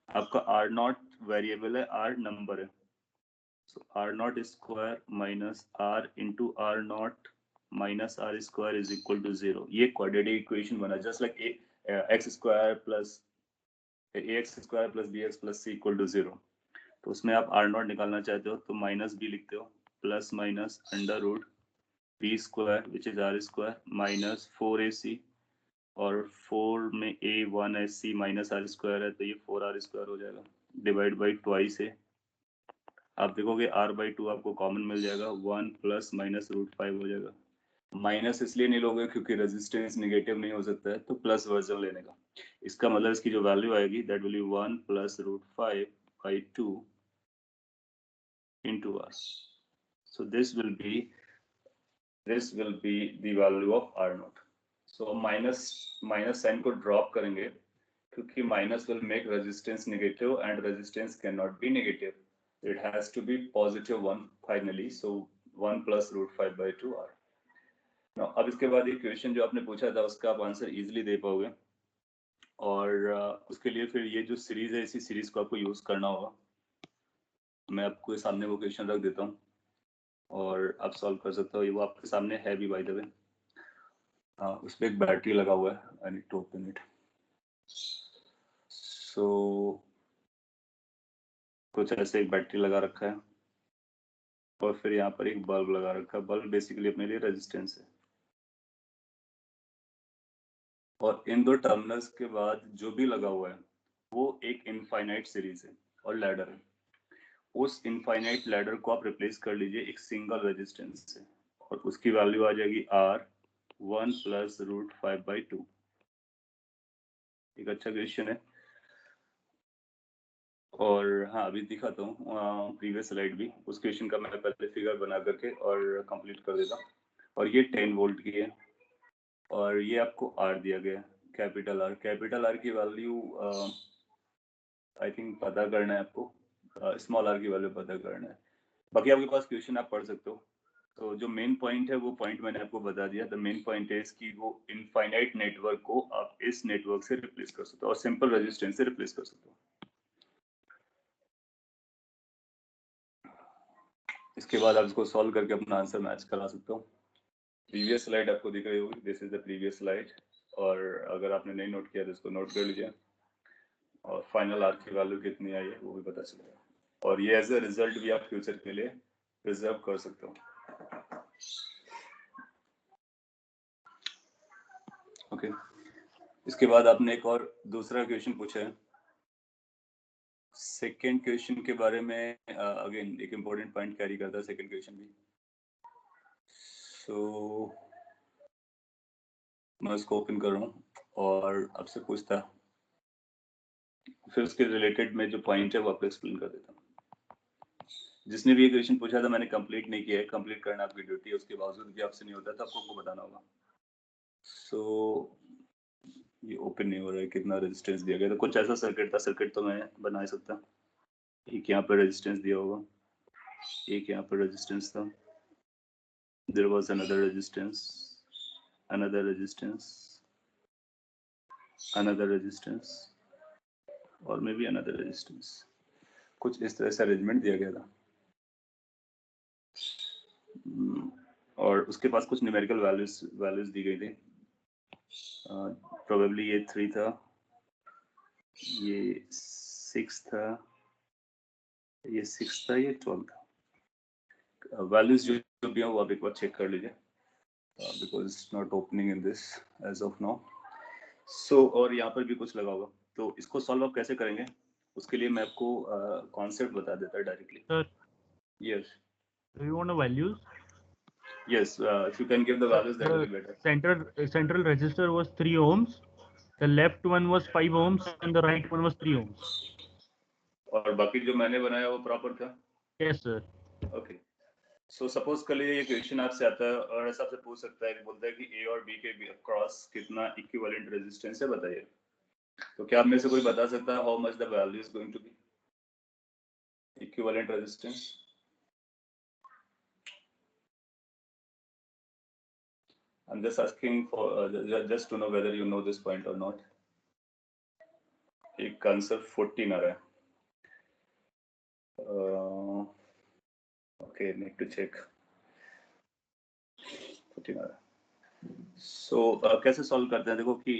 आपका आर नॉट वेरिएबल है, आर नंबर है, so r naught square minus r into r naught minus r square is equal to 0। ये quadratic equation बना, just like x square plus ax square plus bx plus c equal to 0। तो उसमें आप r naught निकालना चाहते हो तो minus b लिखते हो, plus minus under root b square which is r square minus 4ac, और 4 में a 1 है, c माइनस r स्क्वायर है, तो ये 4r स्क्वायर हो जाएगा, डिवाइड बाई ट्वाइस है। आप देखोगे r/2 आपको कॉमन मिल जाएगा, 1 प्लस माइनस √5 हो जाएगा। माइनस इसलिए नहीं लोगे क्योंकि रेजिस्टेंस नेगेटिव नहीं हो सकता है, तो प्लस वर्जन लेने का। इसका मतलब इसकी जो वैल्यू आएगी that will be 1 plus √5/2 into r। So this will be the value of R naught. So minus sign को drop करेंगे क्योंकि minus will make resistance negative and resistance cannot be negative. It has to be positive 1 finally. So 1 plus root 5 by 2 R. Now अब इसके बाद एक question जो आपने पूछा था उसका आप आंसर इजीली दे पाओगे और उसके लिए फिर ये जो सीरीज है इसी सीरीज को आपको यूज करना होगा. मैं आपको सामने वो क्वेश्चन रख देता हूँ और आप सॉल्व कर सकते हो. ये वो आपके सामने है भी बाय द वे. उस पर एक बैटरी लगा हुआ है. I need to open it. So कुछ ऐसे एक बैटरी लगा रखा है और फिर यहाँ पर एक बल्ब लगा रखा है. बल्ब बेसिकली अपने लिए रेजिस्टेंस है और इन दो टर्मिनल्स के बाद जो भी लगा हुआ है वो एक इनफाइनाइट सीरीज है और लैडर है. उस इनफाइनाइट लैडर को आप रिप्लेस कर लीजिए एक सिंगल रेजिस्टेंस से और उसकी वैल्यू आ जाएगी R 1 प्लस रूट 5 बाई 2. एक अच्छा क्वेश्चन है और हाँ अभी दिखाता हूँ प्रीवियस स्लाइड भी. उस क्वेश्चन का मैं पहले फिगर बना करके और कंप्लीट कर देता हूँ. और ये 10 वोल्ट की है और ये आपको R दिया गया है. कैपिटल R की वैल्यू आई थिंक पता करना है आपको. स्मॉल r की वैल्यू पता करना है. बाकी आपके पास क्वेश्चन आप पढ़ सकते हो. तो जो मेन पॉइंट है वो पॉइंट मैंने आपको बता दिया. द मेन पॉइंट है कि वो इनफाइनाइट नेटवर्क को आप इस नेटवर्क से रिप्लेस कर सकते हो और सिंपल रेजिस्टेंस से रिप्लेस कर सकते हो. इसके बाद आप इसको सॉल्व करके अपना आंसर मैच करा सकते हो. प्रीवियस स्लाइड आपको दिख रही होगी. This is the previous slide और अगर आपने नहीं नोट किया तो इसको नोट कर लीजिए और फाइनल आर की वैल्यू कितनी आई है वो भी पता चलेगा और ये एज अ रिजल्ट भी आप फ्यूचर के लिए रिजर्व कर सकते हो. ओके इसके बाद आपने एक और दूसरा क्वेश्चन पूछा है. सेकेंड क्वेश्चन के बारे में अगेन एक इम्पोर्टेंट पॉइंट कैरी करता है सेकेंड क्वेश्चन भी. सो मैं इसको ओपन कर रहा हूँ और आपसे पूछता फिर उसके रिलेटेड में जो पॉइंट है वो आपको एक्सप्लेन कर देता हूँ. जिसने भी ये क्वेश्चन पूछा था मैंने कंप्लीट नहीं किया है. कंप्लीट करना आपकी ड्यूटी है. उसके बावजूद भी आपसे नहीं होता तो आपको बताना होगा. सो ये ओपन नहीं हो रहा है. कितना रेजिस्टेंस दिया गया. तो कुछ ऐसा सर्किट था. सर्किट तो मैं बना ही सकता. एक यहाँ पर रेजिस्टेंस दिया होगा. एक यहाँ पर रेजिस्टेंस था. There was another resistance, another resistance और मे बी another resistance. कुछ इस तरह से अरेंजमेंट दिया गया था और उसके पास कुछ न्यूमेरिकल वैल्यूज दी गई थी. प्रोबेबली ये 3 था, ये 6 था, ये 6 था, ये 12 था. वैल्यूज जो भी है वो आप एक बार चेक कर लीजिए because it's not opening in this as of now. So और यहाँ पर भी कुछ लगा होगा. तो इसको सॉल्व आप कैसे करेंगे उसके लिए मैं आपको कॉन्सेप्ट बता देता है directly. Sir, yes do you want the values? yes if you can give the values that will be better. Central resistor was 3 ohms. The left one was 5 ohms and the right one was 3 ohms. और बाकी जो मैंने बनाया वो proper था. Yes sir. Okay so suppose कर लीजिए ये क्वेश्चन आपसे आता है और ऐसा आपसे पूछ सकता है कि बोलता है कि ए और बी के क्रॉस कितना इक्विवेलेंट रेजिस्टेंस है बताइए. तो क्या आप में से कोई बता सकता है how much the value is going to be equivalent resistance. I'm just asking for just to know whether you know this point or not. एक आंसर 14 आ रहा है. Okay, need to check. 14 आ रहा है. So कैसे सॉल्व करते हैं. देखो कि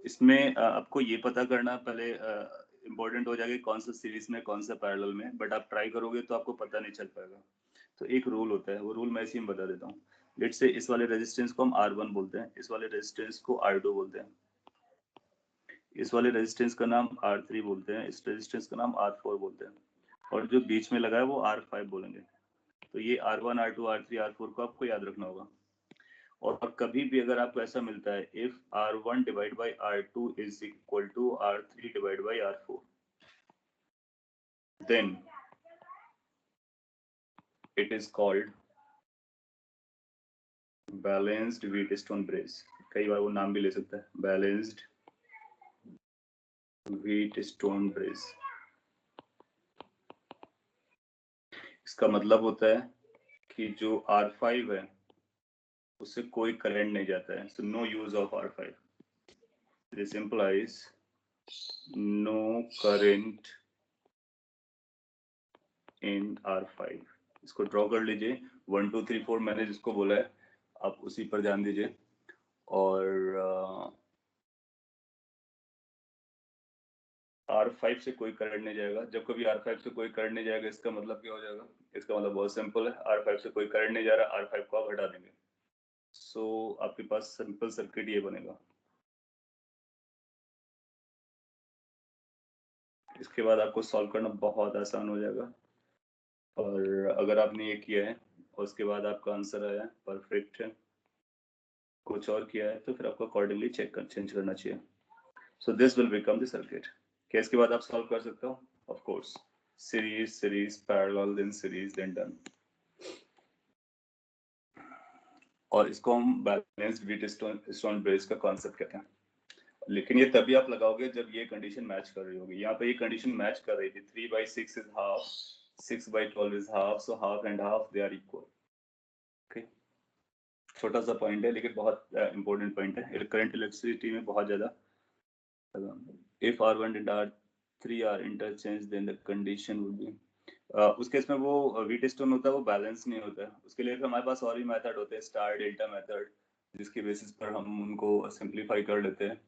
इसमें आपको ये पता करना पहले इम्पोर्टेंट हो जाएगा कौन सा सीरीज में कौन सा पैरेलल में. बट आप ट्राई करोगे तो आपको पता नहीं चल पाएगा. तो एक रूल होता है. वो रूल मैं इसी में बता देता हूँ. लेट्स से इस वाले रेजिस्टेंस को हम R1 बोलते हैं. इस वाले रेजिस्टेंस को R2 बोलते हैं. इस वाले रेजिस्टेंस का नाम R3 बोलते हैं. इस रेजिस्टेंस का नाम R4 बोलते हैं और जो बीच में लगा है वो R5 बोलेंगे. तो ये R1 R2 R3 R4 को आपको याद रखना होगा. और कभी भी अगर आपको ऐसा मिलता है if R1 divide by R2 is equal to R3 divide by R4 then it is called balanced Wheatstone brace. कई बार वो नाम भी ले सकता है, balanced Wheatstone brace. इसका मतलब होता है कि जो R5 है उससे कोई करंट नहीं जाता है, so no use of R5. This implies no current in R5. इसको ड्रॉ कर लीजिए, 1 2 3 4 मैंने जिसको बोला है आप उसी पर ध्यान दीजिए. और R5 से कोई करंट नहीं जाएगा. जब कभी R5 से कोई करंट नहीं जाएगा इसका मतलब क्या हो जाएगा? इसका मतलब बहुत सिंपल है, R5 से कोई करंट नहीं जा रहा, R5 को आप हटा देंगे. सो आपके पास सिंपल सर्किट ये बनेगा. इसके बाद आपको सॉल्व करना बहुत आसान हो जाएगा. और अगर आपने ये किया है और उसके बाद आपका आंसर आया परफेक्ट है, कुछ और किया है तो फिर आपको अकॉर्डिंगली चेंज करना चाहिए. So this will become the circuit. क्या इसके बाद आप सॉल्व कर सकते हो? Of course, series parallel then series then done. और इसको हम बैलेंस्ड व्हीटस्टोन ब्रेस का कॉन्सेप्ट कहते हैं. लेकिन ये तभी आप लगाओगे जब ये कंडीशन मैच कर रही होगी. यहाँ पे ये कंडीशन मैच कर रही थी. 3/6 is half, 6/12 is half, so half and half they are equal. Okay, छोटा सा पॉइंट है लेकिन बहुत इंपॉर्टेंट पॉइंट है. करंट इलेक्ट्रिसिटी में बहुत ज्यादा. If R1 and R3 are interchanged then the condition would be उस केस में वो व्हीटस्टोन होता है वो बैलेंस नहीं होता है. उसके लिए हमारे पास और भी मेथड होते हैं, स्टार डेल्टा मेथड, जिसके बेसिस पर हम उनको सिंप्लीफाई कर लेते हैं.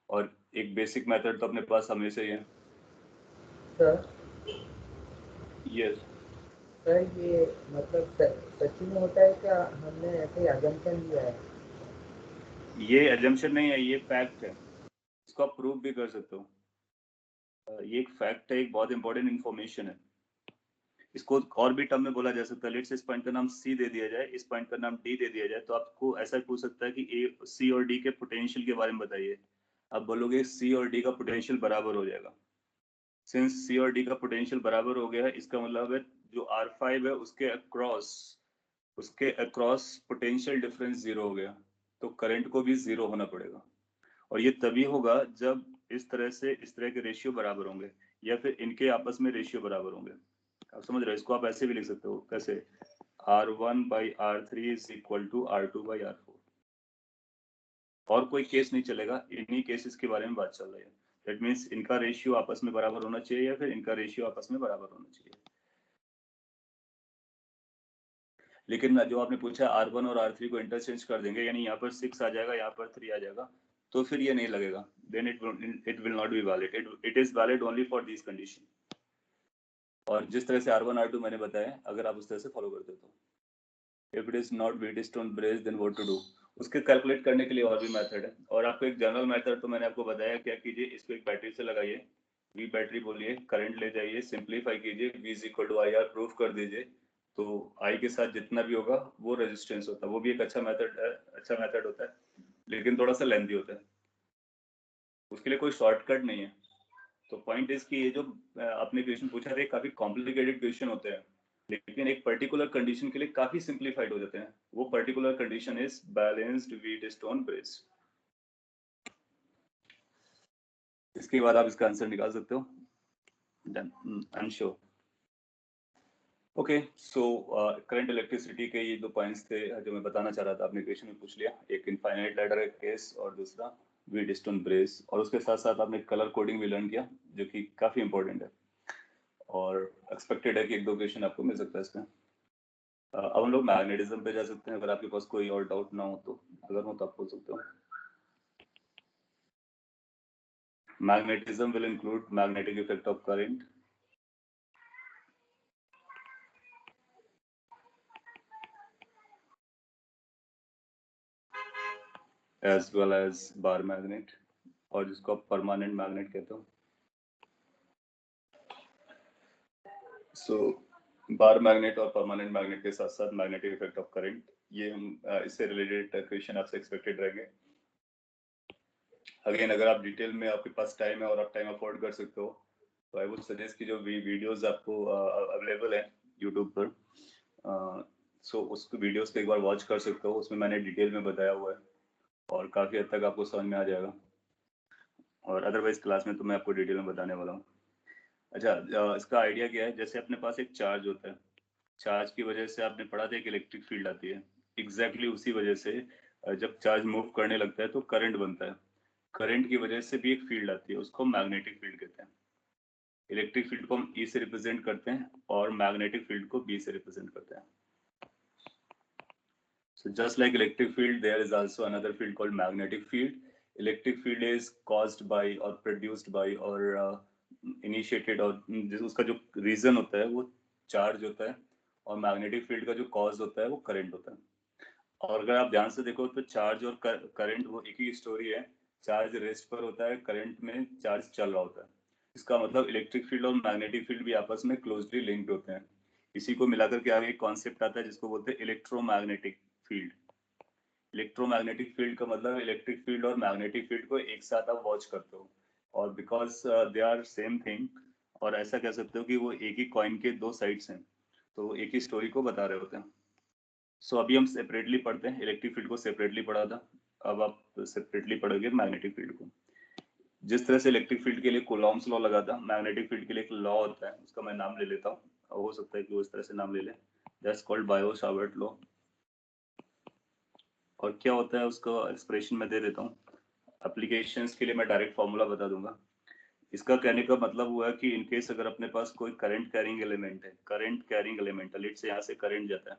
और एक बेसिक मेथड तो अपने पास हमेशा ही है. सर यस सर, ये मतलब सच्ची में होता है क्या? हमने ऐसे अजम्पशन लिया है. ये अजम्पशन नहीं है, ये फैक्ट है. इसको आप प्रूव भी कर सकते हो. ये एक फैक्ट है, एक बहुत इंपॉर्टेंट इंफॉर्मेशन है. इसको और भी टर्म में बोला जा सकता है. लेट्स इस पॉइंट का नाम C दे दिया जाए, इस पॉइंट का नाम D दे दिया जाए, तो आपको ऐसा पूछ सकता है कि A, C और D के पोटेंशियल के बारे में बताइए. आप बोलोगे C और D का पोटेंशियल बराबर हो जाएगा. सिंस C और D का पोटेंशियल बराबर हो गया है, इसका मतलब है जो R5 है उसके अक्रॉस पोटेंशियल डिफरेंस 0 हो गया, तो करंट को भी 0 होना पड़ेगा. और ये तभी होगा जब इस तरह के रेशियो बराबर होंगे, या फिर इनके आपस में रेशियो बराबर होंगे. आप समझ रहे हो? इसको आप ऐसे भी लिख सकते हो. कैसे? R1/R3 is equal to R2/R4. और कोई केस नहीं चलेगा, इन्हीं केसेस के बारे में बात चल रही है. दैट मीन्स इनका रेशियो आपस में बराबर होना चाहिए या फिर इनका रेशियो आपस में बराबर होना चाहिए. लेकिन जो आपने पूछा R1 और R3 को इंटरचेंज कर देंगे, यानी यहाँ पर 6 आ जाएगा, यहाँ पर 3 आ जाएगा, तो फिर ये नहीं लगेगा. Then it will not be valid. It is valid only for this condition. और जिस तरह से R1 R2 मैंने बताया, अगर आप उस तरह से फॉलो करते हो, if it is not Wheatstone bridge then what to do. उसके कैलकुलेट करने के लिए और भी मेथड है. और आपको एक जनरल मेथड तो मैंने आपको बताया. क्या कीजिए, इसको एक बैटरी से लगाइए, V बैटरी बोलिए, करंट ले जाइए, सिंप्लीफाई कीजिए, V = IR प्रूफ कर दीजिए. तो I के साथ जितना भी होगा वो रेजिस्टेंस होता है. वो भी एक अच्छा मेथड होता है, लेकिन थोड़ा सा लेंथी होता है. उसके लिए कोई शॉर्टकट नहीं है. तो पॉइंट इज कि ये जो आपने क्वेश्चन पूछा था, काफी कॉम्प्लिकेटेड क्वेश्चन होते हैं, लेकिन एक पर्टिकुलर कंडीशन के लिए काफी सिंप्लीफाइड हो जाते हैं. वो particular condition is balanced Wheatstone brace. इसके बाद आप इसका आंसर निकाल सकते हो. Done, I am sure. Okay, so current electricity के ये 2 पॉइंट्स थे जो मैं बताना चाह रहा था. आपने क्वेश्चन में पूछ लिया. एक इनफाइनाइट लैडर केस और दूसरा व्हीटस्टोन ब्रेस. और उसके साथ साथ आपने कलर कोडिंग भी लर्न किया, जो कि काफी इंपॉर्टेंट है. और एक्सपेक्टेड है कि 1-2 क्वेश्चन आपको मिल सकता है इसमें. अब हम लोग मैग्नेटिज्म पे जा सकते हैं. अगर आपके पास कोई और डाउट ना हो तो, अगर हो तो आप पूछ सकते हो. Magnetism will include magnetic effect of current, as well as bar magnet, और जिसको आप परमानेंट मैग्नेट कहते हो. सो बार मैग्नेट और परमानेंट मैग्नेट के साथ साथ मैग्नेटिक इफेक्ट ऑफ करंट, ये हम इससे रिलेटेड क्वेश्चन आपसे एक्सपेक्टेड रहेंगे. अगेन, अगर आप डिटेल में, आपके पास टाइम है और आप टाइम अफोर्ड कर सकते हो, तो आई वुड सजेस्ट कि जो वीडियोस आपको अवेलेबल है यूट्यूब पर, सो उस वीडियोस को एक बार वॉच कर सकते हो, उसमें मैंने डिटेल में बताया हुआ है और काफ़ी हद तक आपको समझ में आ जाएगा, और अदरवाइज क्लास में तो मैं आपको डिटेल में बताने वाला हूँ। अच्छा, इसका आइडिया क्या है, जैसे अपने पास एक चार्ज होता है, चार्ज की वजह से आपने पढ़ा था एक इलेक्ट्रिक फील्ड आती है, एग्जैक्टली उसी वजह से जब चार्ज मूव करने लगता है तो करंट बनता है, करंट की वजह से भी एक फील्ड आती है, उसको मैग्नेटिक फील्ड कहते हैं। इलेक्ट्रिक फील्ड को हम ई से रिप्रेजेंट करते हैं और मैग्नेटिक फील्ड को बी से रिप्रेजेंट करते हैं। So just like electric field, there is also another field called magnetic field. Electric field is caused by or produced by or initiated और उसका जो रीजन होता है वो चार्ज होता है, और मैग्नेटिक फील्ड का जो कॉज होता है वो करंट होता है। और अगर आप ध्यान से देखो तो चार्ज और करंट वो एक ही स्टोरी है, चार्ज रेस्ट पर होता है, करंट में चार्ज चल रहा होता है। इसका मतलब इलेक्ट्रिक फील्ड और मैग्नेटिक फील्ड भी आपस में क्लोजली लिंक्ड होते हैं। इसी को मिलाकर के आगे एक कॉन्सेप्ट आता है जिसको बोलते हैं इलेक्ट्रोमैग्नेटिक फील्ड। इलेक्ट्रोमैग्नेटिक फील्ड का मतलब इलेक्ट्रिक फील्ड और मैग्नेटिक फील्ड को एक साथ आप वॉच करते हो, और because they are same thing, और ऐसा कह सकते हो कि वो एक ही कॉइन के दो साइड्स हैं, तो एक ही स्टोरी को बता रहे होते हैं। सो अभी हम सेपरेटली पढ़ते हैं, इलेक्ट्रिक फील्ड को सेपरेटली पढ़ा था, अब आप सेपरेटली पढ़ोगे मैग्नेटिक फील्ड को। जिस तरह से इलेक्ट्रिक फील्ड के लिए कूलॉम्स लॉ लगा था, मैग्नेटिक फील्ड के लिए एक लॉ होता है, उसका मैं नाम ले लेता हूँ, हो सकता है कि वो इस तरह से नाम ले ले, दैट्स कॉल्ड बायो-सावर्ट लॉ। और क्या होता है उसका एक्सप्रेशन मैं दे देता हूँ, एप्लीकेशंस के लिए मैं डायरेक्ट फॉर्मूला बता दूंगा। इसका कहने का मतलब हुआ है कि इनकेस अगर अपने पास कोई करंट कैरिंग एलिमेंट है, करंट कैरिंग एलिमेंट लेट से यहाँ से करंट जाता है,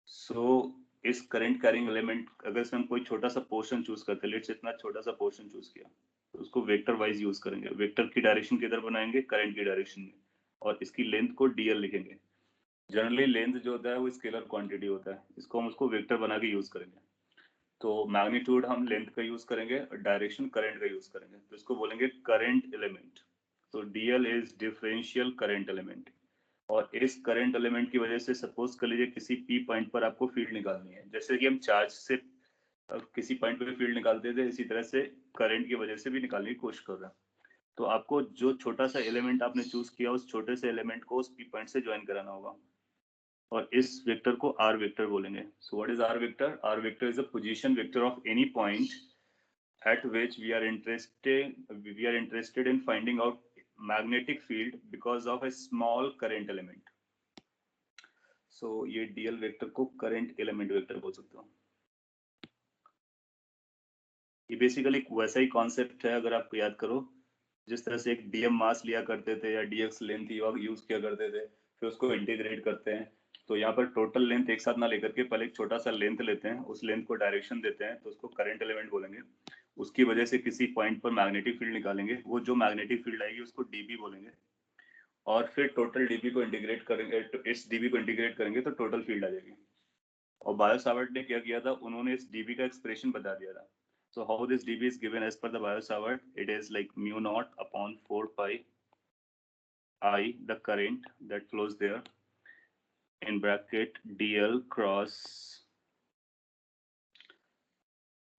सो इस करंट कैरिंग एलिमेंट अगर इसमें हम कोई छोटा सा पोर्शन चूज करते हैं, लेट से इतना छोटा सा पोर्शन चूज किया, तो उसको वेक्टर वाइज यूज करेंगे, वेक्टर की डायरेक्शन किधर बनाएंगे, करंट की डायरेक्शन में, और इसकी लेंथ को डीएल लिखेंगे। जनरली लेंथ जो होता है वो स्केलर क्वांटिटी होता है, इसको हम उसको वेक्टर बना के यूज करेंगे। तो मैग्नीट्यूड हम लेंथ का यूज करेंगे और डायरेक्शन करंट का यूज करेंगे, तो इसको बोलेंगे करंट एलिमेंट। तो DL is differential current element, और इस करंट एलिमेंट की वजह से सपोज कर लीजिए किसी पी पॉइंट पर आपको फील्ड निकालनी है, जैसे कि हम चार्ज से किसी पॉइंट पर फील्ड निकालते थे, इसी तरह से करंट की वजह से भी निकालने की कोशिश कर रहे हैं। तो आपको जो छोटा सा एलिमेंट आपने चूज किया, उस छोटे से एलिमेंट को उस पी पॉइंट से ज्वाइन कराना होगा, और इस वेक्टर को आर वेक्टर बोलेंगे। So what is r vector? R vector is a position vector of any point at which we are interested in finding out magnetic field because of a small current element. So ये dl vector को current element vector बोल सकते हो। ये basically वैसा ही concept है, अगर आपको याद करो, जिस तरह से एक dm मास लिया करते थे या dx लेंथ यूज किया करते थे, फिर उसको इंटीग्रेट करते हैं, तो यहाँ पर टोटल लेंथ एक साथ ना लेकर के पहले एक छोटा सा लेंथ लेते हैं, उस लेंथ को डायरेक्शन देते हैं, तो उसको करंट एलिमेंट बोलेंगे। उसकी वजह से किसी पॉइंट पर मैग्नेटिक फील्ड निकालेंगे, वो जो मैग्नेटिक फील्ड आएगी उसको डीबी बोलेंगे, और फिर टोटल डीबी को इंटीग्रेट करेंगे, तो इस डीबी को इंटीग्रेट करेंगे तो टोटल फील्ड आ जाएगी। और बायो-सावर्ट ने क्या किया था, उन्होंने इस डीबी का एक्सप्रेशन बता दिया था। So how this dB is given as per the Biot Savart, it is like mu not upon 4 pi I the current that flows there in bracket dl cross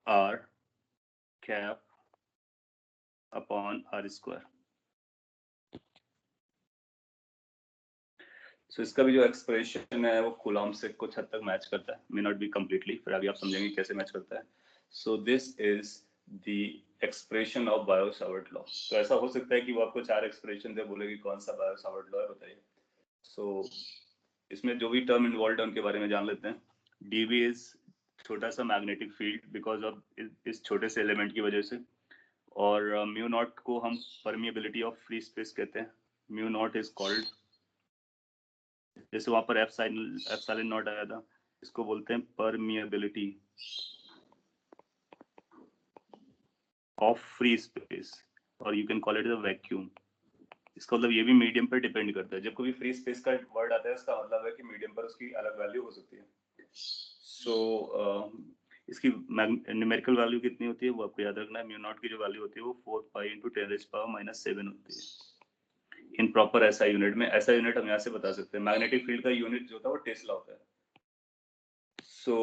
r cap upon r square। सो इसका भी जो expression है वो Coulomb से कुछ हद तक match करता है, मे नॉट बी कंप्लीटली, फिर अभी आप समझेंगे कैसे मैच करता है। So this is the expression of Biot-Savart law. तो ऐसा हो सकता है कि वो आपको चार एक्सप्रेशन दे, बोलेगी कौन सा बायो-सावर्ट लॉ है बताइए। सो इसमें जो भी टर्म इन्वॉल्व है उनके बारे में जान लेते हैं। डीवी इज छोटा सा मैग्नेटिक फील्ड बिकॉज ऑफ इस छोटे से एलिमेंट की वजह से, और म्यू नॉट को हम परमिएबिलिटी ऑफ फ्री स्पेस कहते हैं। म्यू नॉट इज कॉल्ड, जैसे वहां पर एप्सिलॉन नॉट आया था, इसको बोलते हैं परमिएबिलिटी ऑफ फ्री स्पेस, और you can call it the vacuum. इसका मतलब ये भी मीडियम पर डिपेंड करता है, जब कोई फ्री स्पेस का वर्ड आता है इसका मतलब है कि मीडियम पर उसकी अलग वैल्यू हो सकती है। सो इसकी न्यूमेरिकल वैल्यू कितनी होती है वो आपको याद रखना है। म्यू नॉट की जो वैल्यू होती है वो 4 पाई इंटू 10⁻⁻⁷ होती है इन प्रॉपर ऐसा यूनिट में। ऐसा यूनिट हम यहाँ से बता सकते हैं, मैग्नेटिक फील्ड का यूनिट जो होता है वो टेस्ला होता है। सो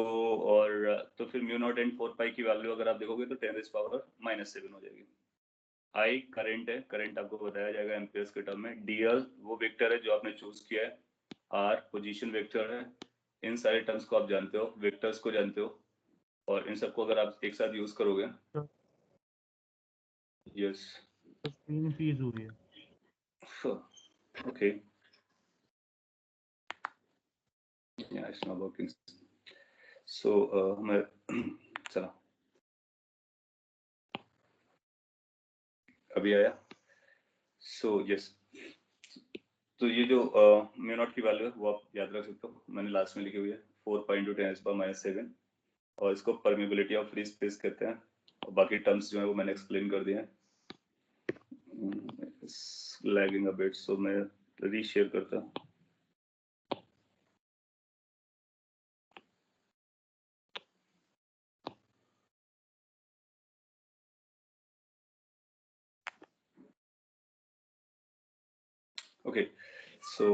और तो फिर म्यू नॉट एंड 4 पाई की वैल्यू अगर आप देखोगे तो 10⁻⁻⁷ हो जाएगी। आई करंट है, करंट आपको बताया जाएगा एम्पियर्स के टर्म में, डीएल वो वेक्टर है जो आपने चूज किया है, आर पोजीशन वेक्टर है। इन सारे टर्म्स को आप जानते हो, वेक्टर्स को जानते हो, और इन सबको अगर आप एक साथ यूज करोगे, यस तो स्क्रीन फ्रीज हो गई है। Okay, yeah, it's not working. So मैं चला, अभी आया। सो यस, तो ये जो म्यू नॉट की वैल्यू है वो आप याद रख सकते हो, मैंने लास्ट में लिखी हुई है 4.2 × 10⁻⁷, और इसको परमिबिलिटी ऑफ फ्री स्पेस कहते हैं, और बाकी टर्म्स जो है वो मैंने एक्सप्लेन कर दिए हैं। लैगिंग अ बिट, सो मैं रीशेयर करता हूँ। Okay, so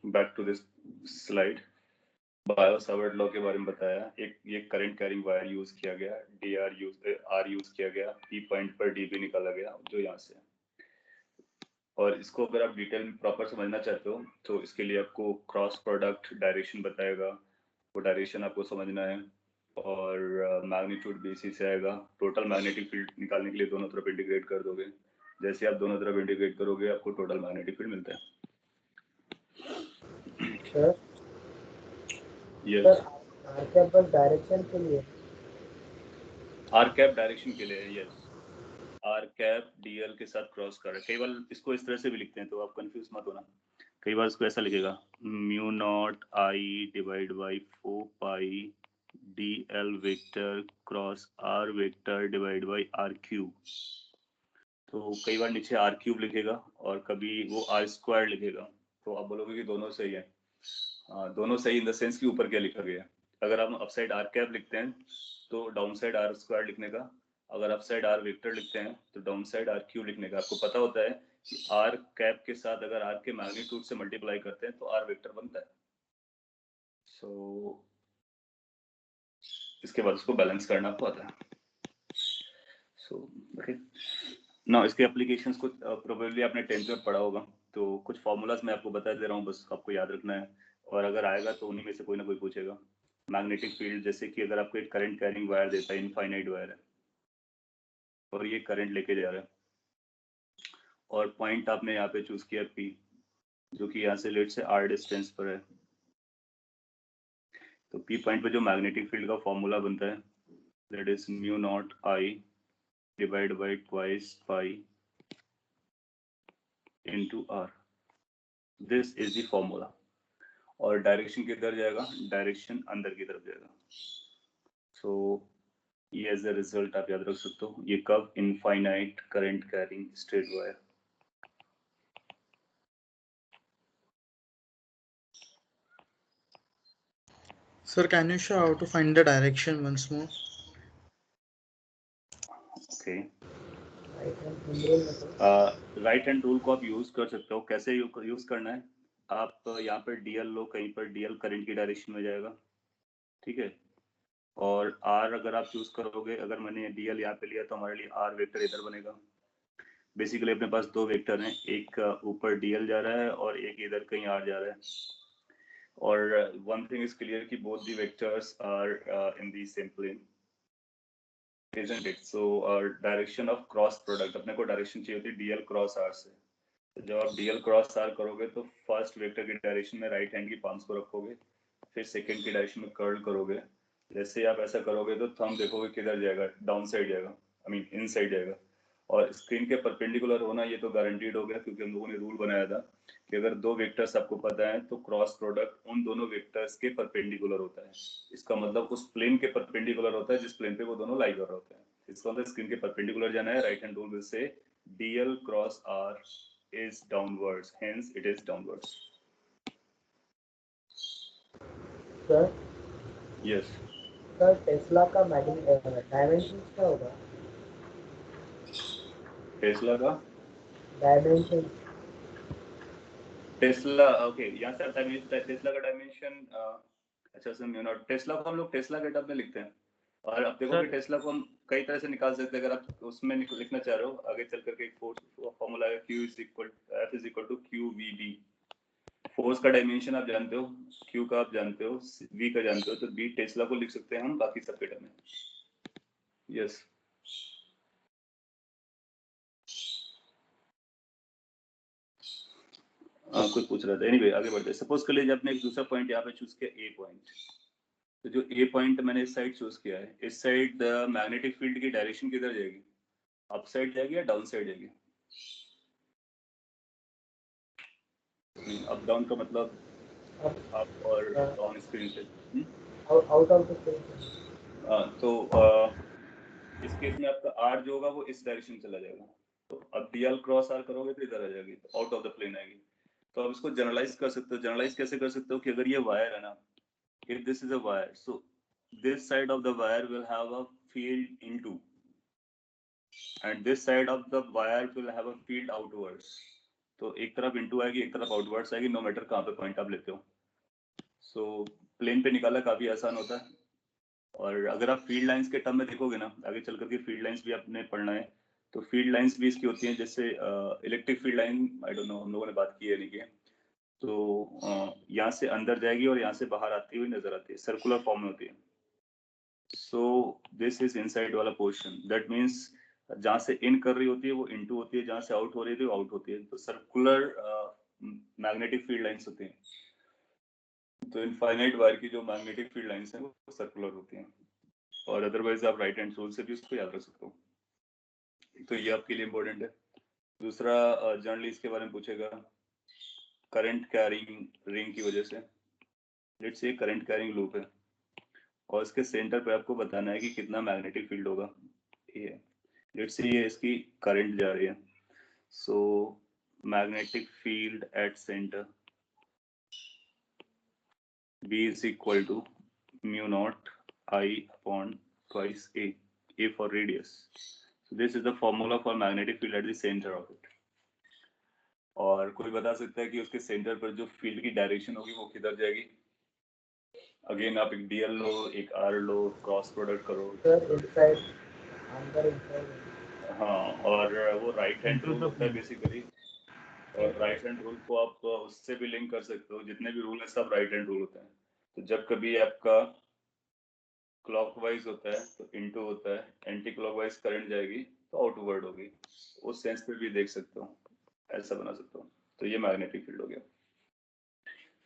back to this slide. Biot-Savart law के बारे में बताया, एक ये करंट कैरिंग वायर यूज किया गया, आर यूज किया गया, पी पॉइंट पर डीबी निकाला गया जो यहाँ से, और इसको अगर आप डिटेल में प्रॉपर समझना चाहते हो तो इसके लिए आपको क्रॉस प्रोडक्ट डायरेक्शन बताएगा, वो डायरेक्शन आपको समझना है, और मैग्नीट्यूड भी इसी से आएगा। टोटल मैग्नेटिक फील्ड निकालने के लिए दोनों तरफ इंटीग्रेट कर दोगे, जैसे आप दोनों तरफ इंटीग्रेट करोगे आपको टोटल मैग्नेटिक फील्ड मिलता है। सर यस, आर कैप बस डायरेक्शन के लिए, आर कैप डायरेक्शन के लिए, यस, आर कैप डीएल के साथ क्रॉस कर रहा है। कई बार इसको इस तरह से भी लिखते हैं तो आप कंफ्यूज मत होना, कई बार इसको ऐसा लिखेगा mu not I divide by 4 pi d l vector cross r vector divide by r cube. तो कई बार नीचे आर क्यूब लिखेगा और कभी वो आर स्क्वायर लिखेगा, तो आप बोलोगे कि दोनों सही है। दोनों सही इन द सेंस कि ऊपर क्या लिखा गया है। अगर आप अपसाइड आर कैप लिखते हैं तो डाउन साइड आर स्क्वायर लिखने का, अगर अपसाइड आर वेक्टर लिखते हैं तो डाउन साइड आर क्यूब लिखने का। आपको पता होता है कि आर कैप के साथ अगर आर के मैग्नीट्यूड से मल्टीप्लाई करते हैं तो आर वेक्टर बनता है। सो इसके बाद उसको बैलेंस करना आपको आता है। सो ओके, ना इसके एप्लीकेशंस को प्रोबेबली आपने 10th में पढ़ा होगा, तो कुछ फॉर्मूलाज मैं आपको बता दे रहा हूँ, बस आपको याद रखना है, और अगर आएगा तो उन्हीं में से कोई ना कोई पूछेगा। मैग्नेटिक फील्ड, जैसे कि अगर आपको एक करंट कैरिंग वायर देता है, इनफाइनाइट वायर है और ये करंट लेके जा रहा है, और पॉइंट आपने यहाँ पे चूज किया P, जो कि यहाँ से लेट से R डिस्टेंस पर है, तो P पॉइंट पे जो मैग्नेटिक फील्ड का फॉर्मूला बनता है that is mu not I divide by twice pi into R, this is the formula. और डायरेक्शन किधर जाएगा, डायरेक्शन अंदर की तरफ जाएगा। सो ये एज अ रिजल्ट आप याद रख सकते हो, ये कब, infinite current carrying straight wire. Sir, can you show how to find the direction once more? Okay, right right hand rule को आप यूज कर सकते हो। कैसे यूज करना है, आप यहाँ पर डीएल लो, कहीं पर डीएल करंट की डायरेक्शन में जाएगा, ठीक है, और आर अगर आप चूज करोगे, अगर मैंने डीएल यहाँ पे लिया तो हमारे लिए आर वेक्टर इधर बनेगा। बेसिकली अपने पास दो वेक्टर हैं, एक ऊपर डीएल जा रहा है और एक इधर कहीं आर जा रहा है, और वन थिंग इज क्लियर कि both the vectors are in the same plane, isn't it? So direction of cross product, अपने को डायरेक्शन चाहिए होती है डीएल क्रॉस आर से। तो जब आप डीएल क्रॉस आर करोगे तो फर्स्ट वेक्टर की डायरेक्शन में राइट हैंड की पाम्स को रखोगे, फिर सेकंड की डायरेक्शन में कर्ल करोगे। जैसे आप ऐसा करोगे तो थंब देखोगे किधर जाएगा, डाउन साइड जाएगा, आई मीन इन साइड जाएगा। और स्क्रीन के परपेंडिकुलर होना ये तो गारंटीड हो गया, क्योंकि हम लोगों ने रूल बनाया था कि अगर दो वेक्टर्स आपको पता है तो क्रॉस प्रोडक्ट उन दोनों वेक्टर्स के परपेंडिकुलर होता है। इसका मतलब उस प्लेन के परपेंडिकुलर होता है जिस प्लेन पे वो दोनों लाई कर रहे होते हैं। इसका मतलब स्क्रीन के परपेंडिकुलर जाना है, right hand rule will say dl cross r is downwards, hence it is downwards. Sir Yes. Sir tesla का डायमेंशन क्या होगा, टेस्ला का डायमेंशन टेस्ला, ओके, यहाँ से आता है टेस्ला का डायमेंशन। अच्छा सर, म्यू नॉट, टेस्ला को हम लोग टेस्ला के टर्म में लिखते हैं, और अब देखो कि टेस्ला को हम कई तरह से निकाल सकते हैं। अगर आप उसमें लिखना चाह रहे हो आगे चल करके एक फोर्स फॉर्मूला है, F is equal to QVB। Force का डायमेंशन आप जानते हो, Q का आप जानते हो, V का जानते हो, तो B टेस्ला को लिख सकते हैं हम बाकी सब के टर्म में। यस कोई पूछ रहा था। एनीवे आगे बढ़ते हैं। सपोज कर लीजिए आपने एक दूसरा पॉइंट यहाँ पे चूज किया A पॉइंट। तो जो A पॉइंट मैंने इस साइड चूज किया है, इस साइड मैग्नेटिक फील्ड की डायरेक्शन किधर जाएगी? अप साइड जाएगी या डाउन साइड जाएगी? अप डाउन का मतलब अप और डाउन स्क्रीन से। Out of the space. तो इस केस में आपका R जो होगा वो इस डायरेक्शन चला जाएगा। तो अब DL क्रॉस R करोगे तो इधर आ जाएगी, तो आउट ऑफ द प्लेन आएगी। तो आप इसको जनरलाइज कर सकते हो। जनरलाइज कैसे कर सकते हो कि अगर ये वायर है ना, if this is a wire, so this side of the wire will have a field into, and this side of the wire will have a field outwards. तो एक तरफ into आएगी, एक तरफ outwards आएगी, no matter कहाँ पे point आप लेते हो। So प्लेन पे निकालना काफी आसान होता है। और अगर आप फील्ड लाइंस के टर्म में देखोगे ना, आगे चल करके फील्ड लाइंस भी आपने पढ़ना है, तो फील्ड लाइंस भी इसकी होती हैं। जैसे electric field line, I don't know हम लोगों ने बात की है नहीं की, तो यहाँ से अंदर जाएगी और यहाँ से बाहर आती हुई नजर आती है, सर्कुलर फॉर्म में होती है। सो दिस इज इनसाइड वाला पोर्शन, दैट मीन्स जहाँ से इन कर रही होती है वो इनटू होती है, जहाँ से आउट हो रही है वो आउट होती है। तो सर्कुलर मैग्नेटिक फील्ड लाइंस होती हैं। तो इनफाइनाइट वायर की जो मैग्नेटिक फील्ड लाइंस हैं वो सर्कुलर होती हैं। और अदरवाइज आप राइट हैंड रूल से भी उसको याद रख सकते हो। तो ये आपके लिए इम्पोर्टेंट है। दूसरा जनरली इसके बारे में पूछेगा, करंट कैरिंग रिंग की वजह से, let's say current carrying loop है और इसके सेंटर पे आपको बताना है कि कितना मैग्नेटिक फील्ड होगा। ये लेट्स से ये इसकी करंट जा रही है। So magnetic field at centre B is equal to mu naught I upon twice A for radius. So this is the formula for magnetic field at the center of it. और कोई बता सकता है कि उसके सेंटर पर जो field की डायरेक्शन होगी वो किधर जाएगी? अगेन आप एक DL लो, एक R लो, क्रॉस प्रोडक्ट करो। सर इनसाइड, अंदर इनसाइड। हाँ, और वो right hand Into rule the होता है field. बेसिकली। और राइट हैंड रूल को आप उससे भी लिंक कर सकते हो। जितने भी रूल है सब राइट हैंड रूल होते हैं। तो जब कभी आपका क्लॉकवाइज होता है तो इनटू होता है, एंटी क्लॉकवाइज करंट जाएगी तो आउटवर्ड होगी। उस सेंस पे भी देख सकते हो, ऐसा बना सकते हो। तो ये मैग्नेटिक फील्ड हो गया।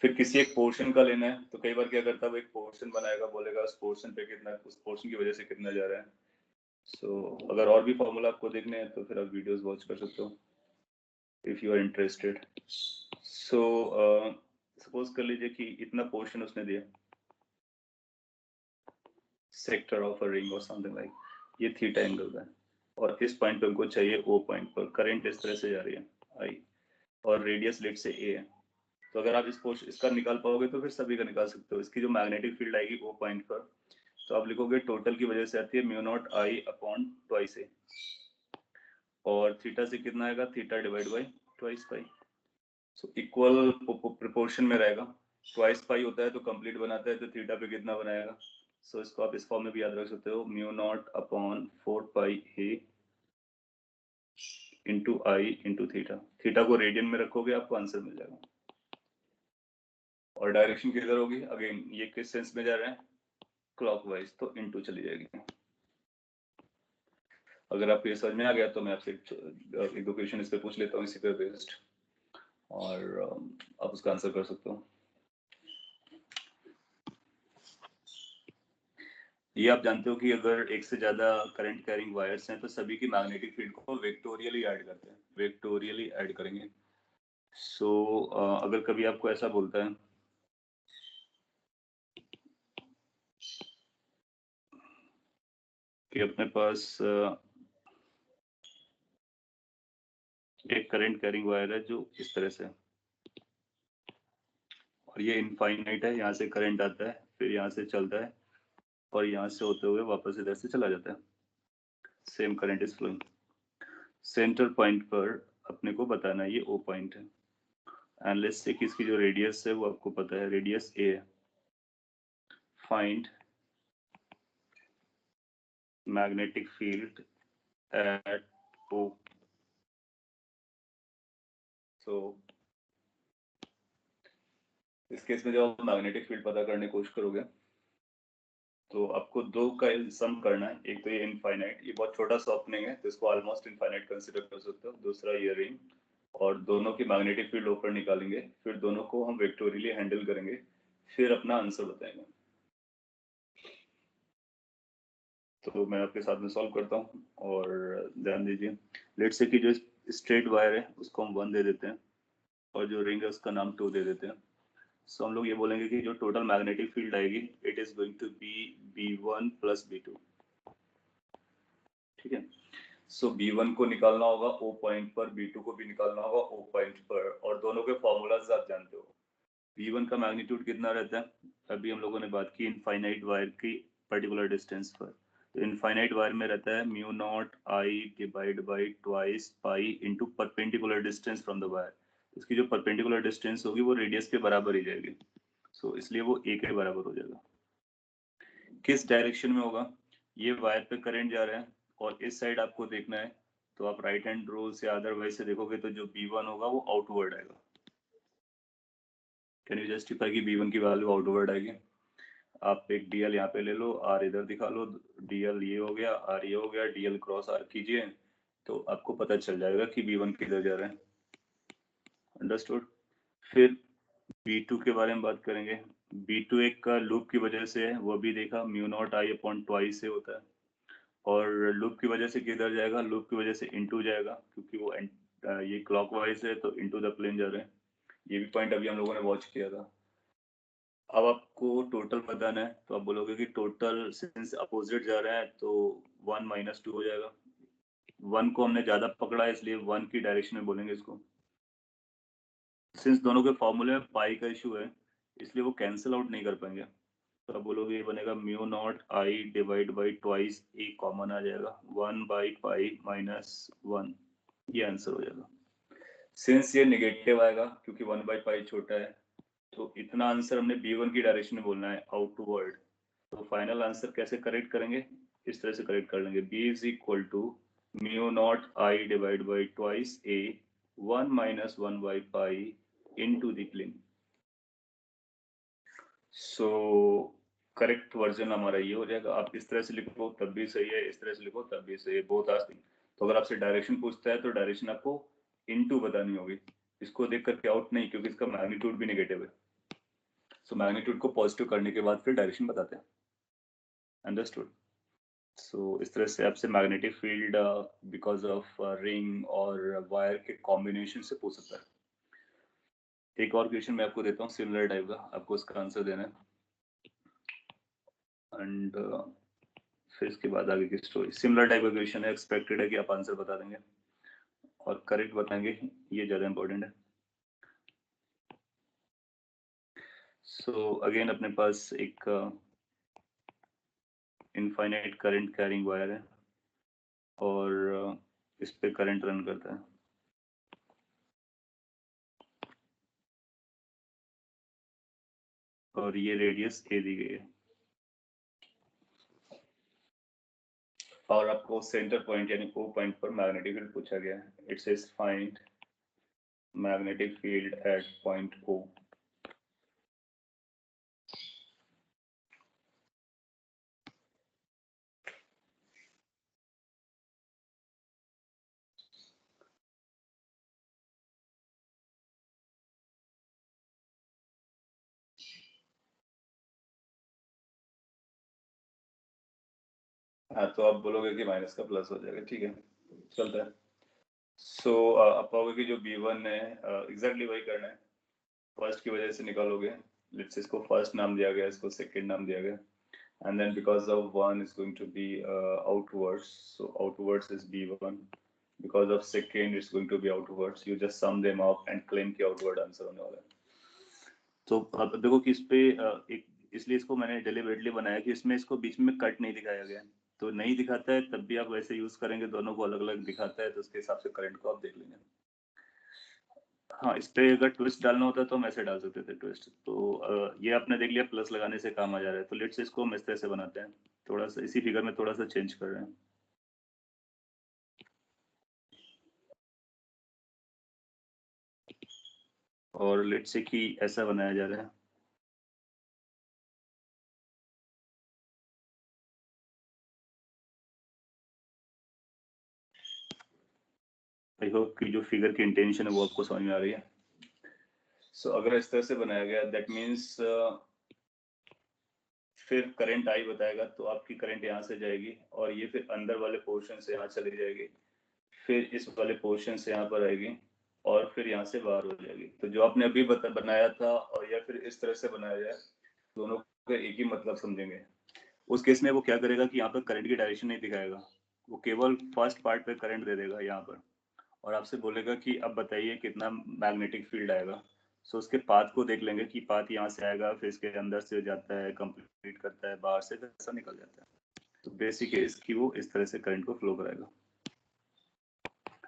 फिर किसी एक पोर्शन का लेना है तो कई बार क्या करता है, वो एक पोर्शन बनाएगा, बोलेगा उस पोर्शन पे कितना, उस पोर्शन की वजह से कितना जा रहा है। सो अगर और भी फॉर्मूला आपको देखने हैं तो फिर आप वीडियोस वॉच कर सकते हो if you are interested. So suppose कर लीजिए कि इतना पोर्शन उसने दिया, सेक्टर ऑफ अ रिंग और समथिंग लाइक, ये थीटा एंगल का है और इस पॉइंट पे हमको चाहिए O पॉइंट पर करंट इस तरह से जा रही है I, और रेडियस लेट से A है। तो अगर आप इसका निकाल पाओगे तो फिर सभी का निकाल सकते हो। इसकी जो मैग्नेटिक फील्ड आएगी O पॉइंट पर, तो आप लिखोगे टोटल की वजह से आती है mu not I upon twice A, और थीटा से कितना आएगा, theta divide by twice pi. So equal proportion में रहेगा। ट्वाइस पाई होता है तो कंप्लीट बनाता है, तो थीटा पे कितना बनाएगा। सो इसको आप इस फॉर्म में भी याद रख सकते हो, mu not upon 4 pi A into I into theta. Theta को रेडियन में रखोगे आपको आंसर मिल जाएगा। और डायरेक्शन किधर होगी, अगेन ये किस सेंस में जा रहे हैं, क्लॉकवाइज, तो इंटू चली जाएगी। अगर आपको ये समझ में आ गया तो मैं आपसे एक दो क्वेश्चन इस पे पूछ लेता हूँ इसी पे बेस्ड, और आप उसका आंसर कर सकते हो। ये आप जानते हो कि अगर एक से ज्यादा करंट कैरिंग वायर्स हैं तो सभी की मैग्नेटिक फील्ड को वेक्टोरियली ऐड करते हैं, वेक्टोरियली ऐड करेंगे। सो अगर कभी आपको ऐसा बोलता है कि अपने पास एक करंट कैरिंग वायर है जो इस तरह से, और ये इनफाइनाइट है, यहाँ से करंट आता है, फिर यहाँ से चलता है और यहाँ से होते हुए वापस इधर से चला जाता है। Same current is flowing. Centre point पर अपने को बताना है ये O पॉइंट है, एंड लेट्स से कि इसकी जो रेडियस है वो आपको पता है, रेडियस A है। Find magnetic field at O. So इस केस में जब आप मैग्नेटिक फील्ड पता करने की कोशिश करोगे तो आपको दो का सम करना है। एक तो ये इनफाइनाइट, ये बहुत छोटा सा ओपनिंग है तो इसको ऑलमोस्ट इनफाइनाइट कंसीडर कर सकते हो। दूसरा ये रिंग, और दोनों की मैग्नेटिक फील्ड ऊपर निकालेंगे, फिर दोनों को हम वेक्टोरियली हैंडल करेंगे, फिर अपना आंसर बताएंगे। तो मैं आपके साथ में सॉल्व करता हूँ और ध्यान दीजिए। लेट्स से कि जो स्ट्रेट वायर है उसको हम 1 दे देते हैं और जो रिंग है उसका नाम 2 दे देते हैं। सो हम लोग ये बोलेंगे कि जो टोटल मैग्नेटिक फील्ड आएगी it is going to be B1 plus B2। ठीक है, सो B1 को निकालना होगा O पॉइंट पर, B2 को भी निकालना होगा O पॉइंट पर, और दोनों के फॉर्मूलाज आप जानते हो। B1 का मैग्नीट्यूड कितना रहता है, अभी हम लोगों ने बात की इनफाइनाइट वायर की पर्टिकुलर डिस्टेंस पर। तो इनफाइनाइट वायर में रहता है mu not I divide by twice pi into perpendicular distance from the wire. इसकी जो परपेंडिकुलर डिस्टेंस होगी वो रेडियस के बराबर ही जाएगी, सो इसलिए वो A के बराबर हो जाएगा। किस डायरेक्शन में होगा, ये वायर पे करंट जा रहा है और इस साइड आपको देखना है, तो आप राइट हैंड रूल से अदरवाइज से देखोगे तो जो B1 होगा वो आउटवर्ड आएगा। कैन यू जस्टिफाई कि B1 की वैल्यू आउटवर्ड आएगी? आप एक DL यहाँ पे ले लो, R इधर दिखा लो, DL ये हो गया, R ये हो गया, DL क्रॉस R कीजिए तो आपको पता चल जाएगा कि B1 किधर जा रहा है। अंडरस्टूड। फिर B2 के बारे में बात करेंगे। B2 एक का लूप की वजह से है, वो भी देखा, mu not I upon twice से होता है। और लूप की वजह से किधर जाएगा, लूप की वजह से इनटू जाएगा, क्योंकि वो ये क्लॉकवाइज है तो इनटू द प्लेन जा रहे हैं। ये भी पॉइंट अभी हम लोगों ने वॉच किया था। अब आपको टोटल बताना है तो आप बोलोगे कि टोटल सिंस अपोजिट जा रहा है तो 1 माइनस 2 हो जाएगा। 1 को हमने ज्यादा पकड़ा है इसलिए 1 की डायरेक्शन में बोलेंगे इसको। सिंस दोनों के फॉर्मूले में पाई का इशू है इसलिए वो कैंसिल आउट नहीं कर पाएंगे, तो आप बोलोगे ये बनेगा mu not I divide by twice A common आ जाएगा, 1 बाई पाई माइनस 1, ये आंसर हो जाएगा। सिंस ये नेगेटिव आएगा क्योंकि 1 बाई पाई छोटा है, तो इतना आंसर हमने B1 की डायरेक्शन में बोलना है, आउटवर्ड। तो फाइनल आंसर कैसे करेक्ट करेंगे, इस तरह से करेक्ट कर लेंगे, B is equal to mu not I divide by twice A 1 minus 1 by pi into the plane. So correct version हमारा ये हो जाएगा। आप इस तरह से लिखो तब भी सही है, इस तरह से लिखो तब भी सही है, बोथ आस्किंग। तो अगर आपसे डायरेक्शन पूछता है तो डायरेक्शन आपको इनटू बतानी होगी, इसको देख करके आउट नहीं, क्योंकि इसका मैग्नीट्यूड भी नेगेटिव है। सो मैग्नीट्यूड को पॉजिटिव करने के बाद फिर डायरेक्शन बताते हैं। अंडरस्टूड। सो इस तरह से आपसे magnetic field because of ring और वायर के कॉम्बिनेशन से पूछ सकता है। एक और क्वेश्चन मैं आपको देता हूँ सिमिलर टाइप का, आपको उसका आंसर देना है एंड फिर इसके बाद आगे की स्टोरी। सिमिलर टाइप का क्वेश्चन है, एक्सपेक्टेड है कि आप आंसर बता देंगे और करेक्ट बताएंगे, ये ज्यादा इंपॉर्टेंट है। सो अगेन अपने पास एक इनफाइनाइट करंट कैरिंग वायर है और इस पे करंट रन करता है और ये रेडियस A दी गई है और आपको सेंटर पॉइंट यानी O पॉइंट पर मैग्नेटिक फील्ड पूछा गया है। It says find magnetic field at point O। हाँ, तो आप बोलोगे कि माइनस का प्लस हो जाएगा, ठीक है, चलता है। सो आप पाओगे कि जो B1 है एग्जैक्टली वही करना है, फर्स्ट की वजह से निकालोगे। लेट्स इसको फर्स्ट नाम दिया गया, इसको सेकंड नाम दिया गया, and then because of 1 is going to be outwards, so outwards is B1, because of second it's going to be outwards, you just sum them up and claim कि outward answer होने वाला है। तो अब देखो कि इस पे एक, इसलिए इसको मैंने डेलिबरेटली बनाया कि इसमें इसको बीच में कट नहीं दिखाया गया, तो नहीं दिखाता है तब भी आप वैसे यूज करेंगे, दोनों को अलग अलग दिखाता है तो उसके हिसाब से करंट को आप देख लेंगे। हाँ, इस पे अगर ट्विस्ट डालना होता तो हम ऐसे डाल सकते थे ट्विस्ट। तो ये आपने देख लिया प्लस लगाने से काम आ जा रहा है, तो लेट्स इसको हम इस तरह से बनाते हैं, थोड़ा सा इसी फिगर में थोड़ा सा चेंज कर रहे हैं। और लेट्स से कि ऐसा बनाया जा रहा है। आई होप कि जो फिगर की इंटेंशन है वो आपको समझ में आ रही है। सो अगर इस तरह से बनाया गया दैट मीन्स फिर करंट आई बताएगा तो आपकी करंट यहाँ से जाएगी और ये फिर अंदर वाले पोर्शन से यहाँ चली जाएगी, फिर इस वाले पोर्शन से यहाँ पर आएगी और फिर यहाँ से बाहर हो जाएगी। तो जो आपने अभी बनाया था और या फिर इस तरह से बनाया जाए, दोनों का एक ही मतलब समझेंगे। उस केस में वो क्या करेगा कि यहाँ पर करंट की डायरेक्शन नहीं दिखाएगा, वो केवल फर्स्ट पार्ट पे करंट दे देगा यहाँ पर और आपसे बोलेगा कि अब बताइए कितना मैग्नेटिक फील्ड आएगा। सो उसके पाथ को देख लेंगे कि पाथ यहाँ से आएगा, फिर इसके अंदर से जाता है, कंप्लीट करता है, बाहर से कैसा निकल जाता है। तो बेसिक है इसकी, वो इस तरह से करंट को फ्लो कराएगा।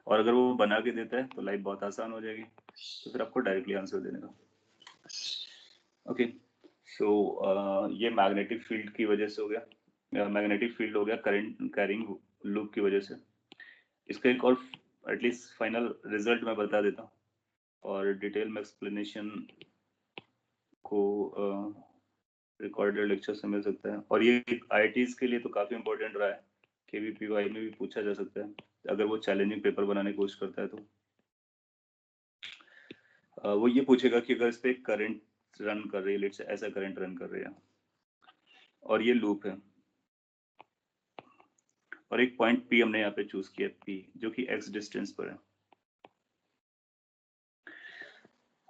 और अगर वो बना के देता है तो लाइफ बहुत आसान हो जाएगी, तो फिर आपको डायरेक्टली आंसर देने का। ओके, सो ये मैग्नेटिक फील्ड की वजह से हो गया, मैग्नेटिक फील्ड हो गया करंट कैरिंग लूप की वजह से। इसका एक और एटलीस्ट फाइनल रिजल्ट मैं बता देता हूँ और डिटेल में एक्सप्लेनेशन को रिकॉर्डेड लेक्चर से मिल सकता है। और ये IITs के लिए तो काफ़ी इंपॉर्टेंट रहा है, KVPY में भी पूछा जा सकता है अगर वो चैलेंजिंग पेपर बनाने की कोशिश करता है तो। वो ये पूछेगा कि अगर इस पर करंट रन कर रही है, लेट्स से ऐसा करंट रन कर रही है और ये लूप है और एक पॉइंट P हमने यहाँ पे चूज किया P, जो कि x डिस्टेंस पर है।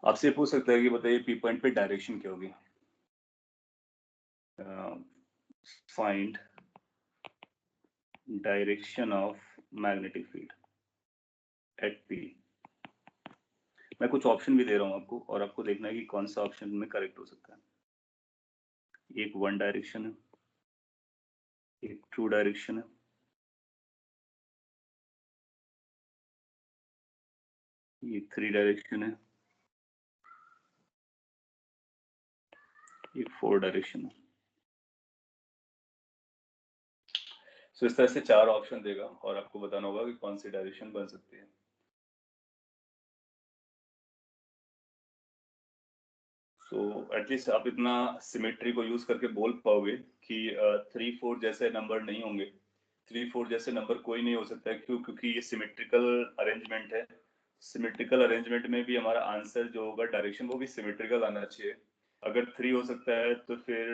आपसे पूछ सकता है कि बताइए P पॉइंट पे डायरेक्शन क्या होगी। Find direction of magnetic field at P। मैं कुछ ऑप्शन भी दे रहा हूँ आपको और आपको देखना है कि कौन सा ऑप्शन में करेक्ट हो सकता है। एक वन डायरेक्शन है, एक टू डायरेक्शन है, ये थ्री डायरेक्शन है, एक फोर डायरेक्शन है। सो इस तरह से चार ऑप्शन देगा और आपको बताना होगा कि कौन सी डायरेक्शन बन सकती है। सो एटलीस्ट आप इतना सिमेट्री को यूज करके बोल पाओगे कि 3 4 जैसे नंबर नहीं होंगे। 3 4 जैसे नंबर कोई नहीं हो सकता है, क्यों? क्योंकि ये सिमेट्रिकल अरेंजमेंट है। सिमेट्रिकल अरेंजमेंट में भी हमारा आंसर जो होगा डायरेक्शन वो भी सिमेट्रिकल आना चाहिए। अगर 3 हो सकता है तो फिर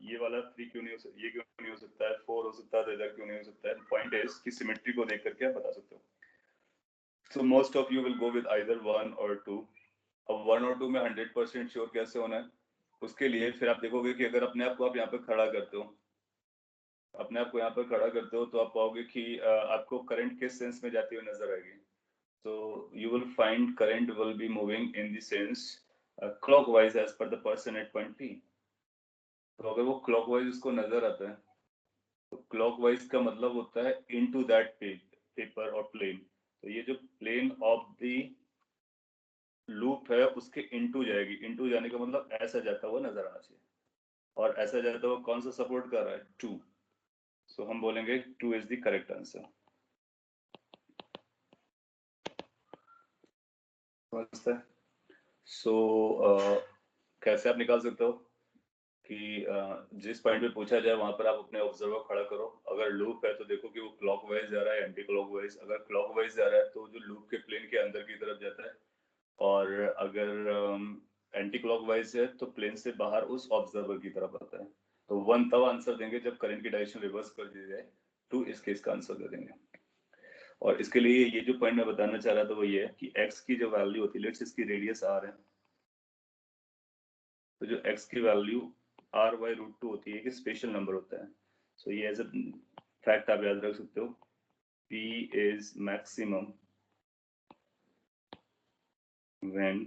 ये वाला 3 क्यों नहीं हो सकता, ये क्यों नहीं हो सकता है, 4 हो सकता है तो इधर क्यों नहीं हो सकता है। पॉइंट है कि सिमेट्री को देख करके आप बता सकते हो। So most of you will go with either 1 और 2। अब 1 और 2 में 100% श्योर कैसे होना है, उसके लिए फिर आप देखोगे कि अगर अपने आप को आप यहाँ पे खड़ा करते हो, अपने आप को यहाँ पर खड़ा करते हो, तो आप पाओगे कि आपको करंट किस सेंस में जाती हुई नजर आएगी। तो you will find current will be moving in the sense clockwise as per the person at point P। तो अगर वो क्लॉकवाइज उसको नजर आता है तो क्लॉकवाइज का मतलब होता है इनटू दैट पेपर और प्लेन। तो ये जो प्लेन ऑफ द लूप है उसके इनटू जाएगी। इनटू जाने का मतलब ऐसा जाता हुआ नजर आना चाहिए, और ऐसा जाता हुआ कौन सा सपोर्ट कर रहा है, 2। सो हम बोलेंगे 2 इज द करेक्ट आंसर। समझते हैं? सो कैसे आप निकाल सकते हो कि जिस पॉइंट पे पूछा जाए वहां पर आप अपने ऑब्जर्वर खड़ा करो। अगर लूप है तो देखो कि वो क्लॉकवाइज जा रहा है एंटी क्लॉकवाइज। अगर क्लॉकवाइज जा रहा है तो जो लूप के प्लेन के अंदर की तरफ जाता है, और अगर एंटी क्लॉकवाइज है तो प्लेन से बाहर उस ऑब्जर्वर की तरफ आता है। तो 1 तब आंसर देंगे जब करंट की डायरेक्शन रिवर्स कर दी जाए। 2 इस केस का आंसर दे देंगे। और इसके लिए ये जो पॉइंट मैं बताना चाह रहा था वो ये है कि x की जो वैल्यू होती है, लेट्स इसकी रेडियस r है, तो जो x की वैल्यू r/√2 होती है, एक स्पेशल नंबर होता है। सो ये एज अ फैक्ट आप याद रख सकते हो, p is maximum when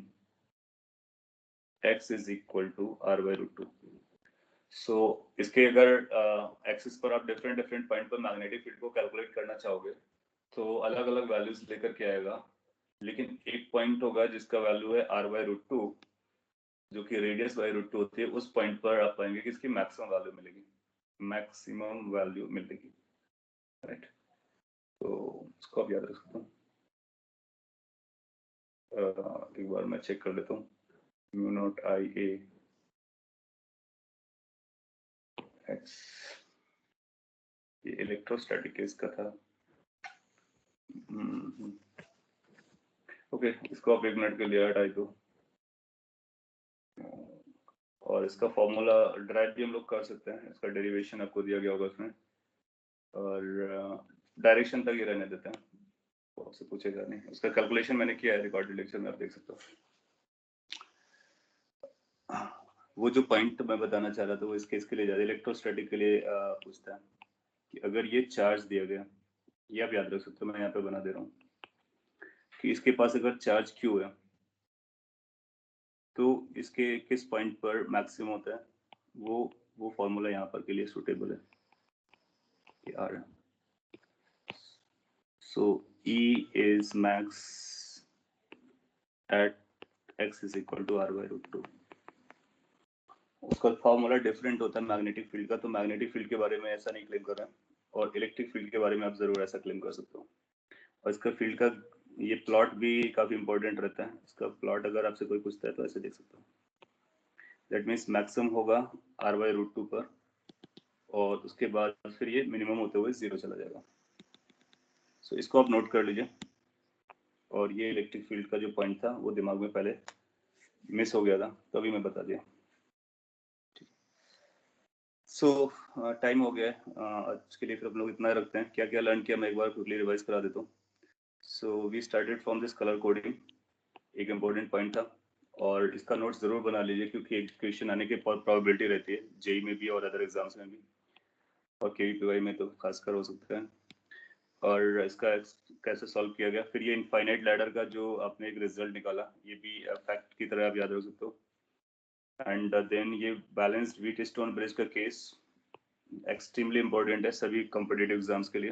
x is equal to r/√2। So इसके अगर एक्सिस पर आप डिफरेंट डिफरेंट पॉइंट पर मैग्नेटिक फील्ड को कैलकुलेट करना चाहोगे तो अलग अलग वैल्यूज लेकर के आएगा। लेकिन एक पॉइंट होगा जिसका वैल्यू है r/√2, जो कि रेडियस बाय √2 होती है। उस पॉइंट पर आप पाएंगे कि इसकी मैक्सिमम वैल्यू मिलेगी, मैक्सिमम वैल्यू मिलेगी, राइट। तो इसको आप याद रख सकते हो। एक बार मैं चेक कर लेता हूँ, μ0 IA x, ये इलेक्ट्रोस्टैटिक केस का था। ओके, इसको आप 1 मिनट के लिए हटाई दो, और इसका फॉर्मूला ड्राइव भी हम लोग कर सकते हैं। इसका डेरिवेशन आपको दिया गया होगा उसमें, और डायरेक्शन तक ही रहने देते हैं, तो आपसे पूछेगा नहीं। उसका कैलकुलेशन मैंने किया है रिकॉर्डेड लेक्चर में, आप देख सकते हो। वो जो पॉइंट मैं बताना चाह रहा था वो इस केस के लिए ज्यादा इलेक्ट्रोस्टैटिक के लिए पूछता है कि अगर ये चार्ज दिया गया, ये आप याद रख सकते हो, मैं यहाँ पे बना दे रहा हूँ कि इसके पास अगर चार्ज Q है तो इसके किस पॉइंट पर मैक्सिमम होता है, वो फॉर्मूला यहाँ पर के लिए सूटेबल है, ये R है। So E is max at x is equal to r/√2। उसका फॉर्मूला डिफरेंट होता है मैग्नेटिक फील्ड का, तो मैग्नेटिक फील्ड के बारे में ऐसा नहीं क्लेम कर रहा है, और इलेक्ट्रिक फील्ड के बारे में आप जरूर ऐसा क्लेम कर सकते हो। और इसका फील्ड का ये प्लॉट भी काफी इंपॉर्टेंट रहता है। इसका प्लॉट अगर आपसे कोई पूछता है तो ऐसे देख सकते हो। दैट मीन्स मैक्सिमम होगा r/√2 पर, और उसके बाद फिर ये मिनिमम होते हुए 0 चला जाएगा। सो इसको आप नोट कर लीजिए। और ये इलेक्ट्रिक फील्ड का जो पॉइंट था वो दिमाग में पहले मिस हो गया था, तभी मैं बता दिया। सो टाइम हो गया है आज के लिए, फिर हम लोग इतना रखते हैं। क्या क्या लर्न किया मैं एक बार क्विकली रिवाइज करा देता हूँ। So we started from this colour coding, एक इम्पोर्टेंट पॉइंट था, और इसका नोट जरूर बना लीजिए क्योंकि एक क्वेश्चन आने की प्रोबेबिलिटी रहती है, जेई में भी और अदर एग्जाम्स में भी, और केवीपीवाई में तो खासकर हो सकता है। और इसका कैसे सॉल्व किया गया, फिर ये इनफाइनाइट लैडर का जो आपने एक रिजल्ट निकाला, ये भी फैक्ट की तरह आप याद रख सकते हो। एंड देन ये बैलेंस्ड व्हीट स्टोन ब्रिज का केस एक्सट्रीमली इंपॉर्टेंट है सभी कॉम्पिटिटिव एग्जाम्स के लिए।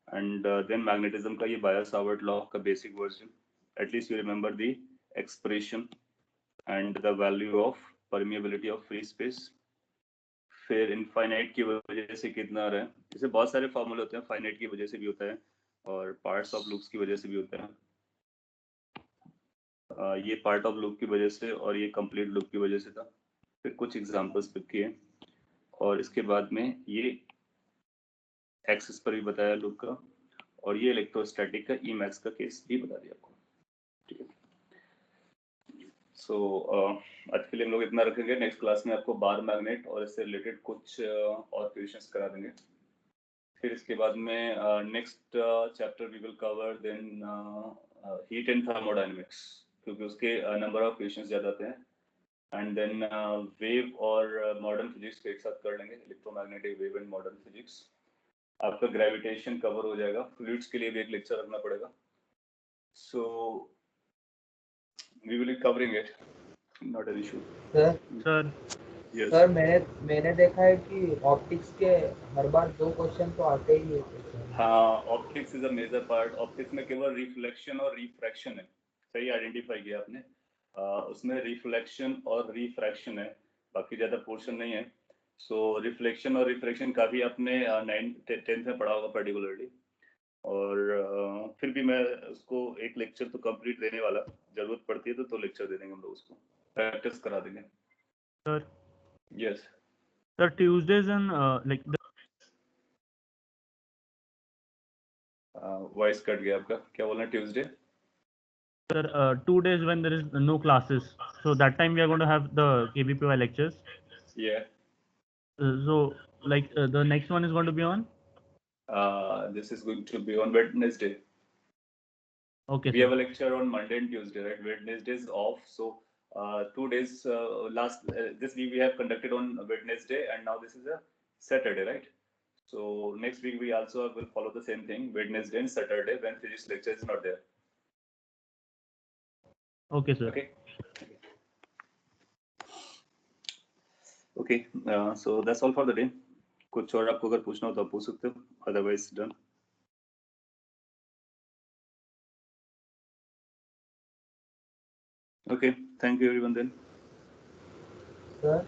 एंड देन मैग्नेटिज्म का ये बायो-सावर्ट लॉ का basic version, at least you remember the expression and the value of permeability of free space. फिर इनफाइनाइट की वजह से कितना आ रहा है, जैसे बहुत सारे फॉर्मूले होते हैं, फाइनाइट की वजह से भी होता है और पार्ट्स ऑफ लूप्स की वजह से भी होता है। ये पार्ट ऑफ लूप की वजह से और ये कंप्लीट लूप की वजह से था। फिर कुछ एग्जांपल्स पिक किए, और इसके बाद में ये एक्सिस पर भी बताया लूप का, और ये इलेक्ट्रोस्टैटिक का ईमैक्स का केस भी बता दिया आपको, ठीक है। सो आज के लिए हम लोग इतना रखेंगे। नेक्स्ट क्लास में आपको बार मैग्नेट और इससे रिलेटेड कुछ और क्वेश्चंस करा देंगे। फिर इसके बाद में next chapter we will cover then heat and thermodynamics, क्योंकि उसके नंबर ऑफ क्वेश्चंस ज्यादा आते हैं। एंड देन वेव और मॉडर्न फिजिक्स को एक साथ कर लेंगे, electromagnetic wave and modern physics. आपका ग्रेविटेशन कवर हो जाएगा, फ्लूइड्स के लिए भी एक लेक्चर रखना पड़ेगा। So we will be covering it, not an issue. Sir yes sir मैंने देखा है कि ऑप्टिक्स के हर बार 2 क्वेश्चन तो आते ही है। हाँ, optics is a major part. Optics में केवल रिफ्लेक्शन और रिफ्रैक्शन है, सही आइडेंटिफाई किया आपने। उसमें रिफ्लेक्शन और रिफ्रैक्शन है, बाकी ज्यादा पोर्शन नहीं है। सो रिफ्लेक्शन और रिफ्रैक्शन काफी आपने 9th-10th में पढ़ा होगा पर्टिकुलरली, और फिर भी मैं उसको एक लेक्चर तो कंप्लीट देने वाला, जरूरत पड़ती है तो 2 लेक्चर दे देंगे हम लोग, उसको प्रैक्टिस करा देंगे। Sir yes sir Tuesdays and like voice cut गया आपका, क्या बोलना? Tuesday sir 2 days when there is no classes, so that time we are going to have the KBPY lectures. या So like the next one is going to be on. This is going to be on Wednesday. Okay, We sir. have a lecture on Monday and Tuesday, right? Wednesday is off, so 2 days. This week we have conducted on Wednesday, and now this is a Saturday, right? So next week we also will follow the same thing, Wednesday and Saturday, when physics lecture is not there. Okay, sir. Okay. Okay. So that's all for the day. कुछ और आपको अगर पूछना हो तो आप पूछ सकते हो, otherwise done. Okay, thank you everyone then. Sir.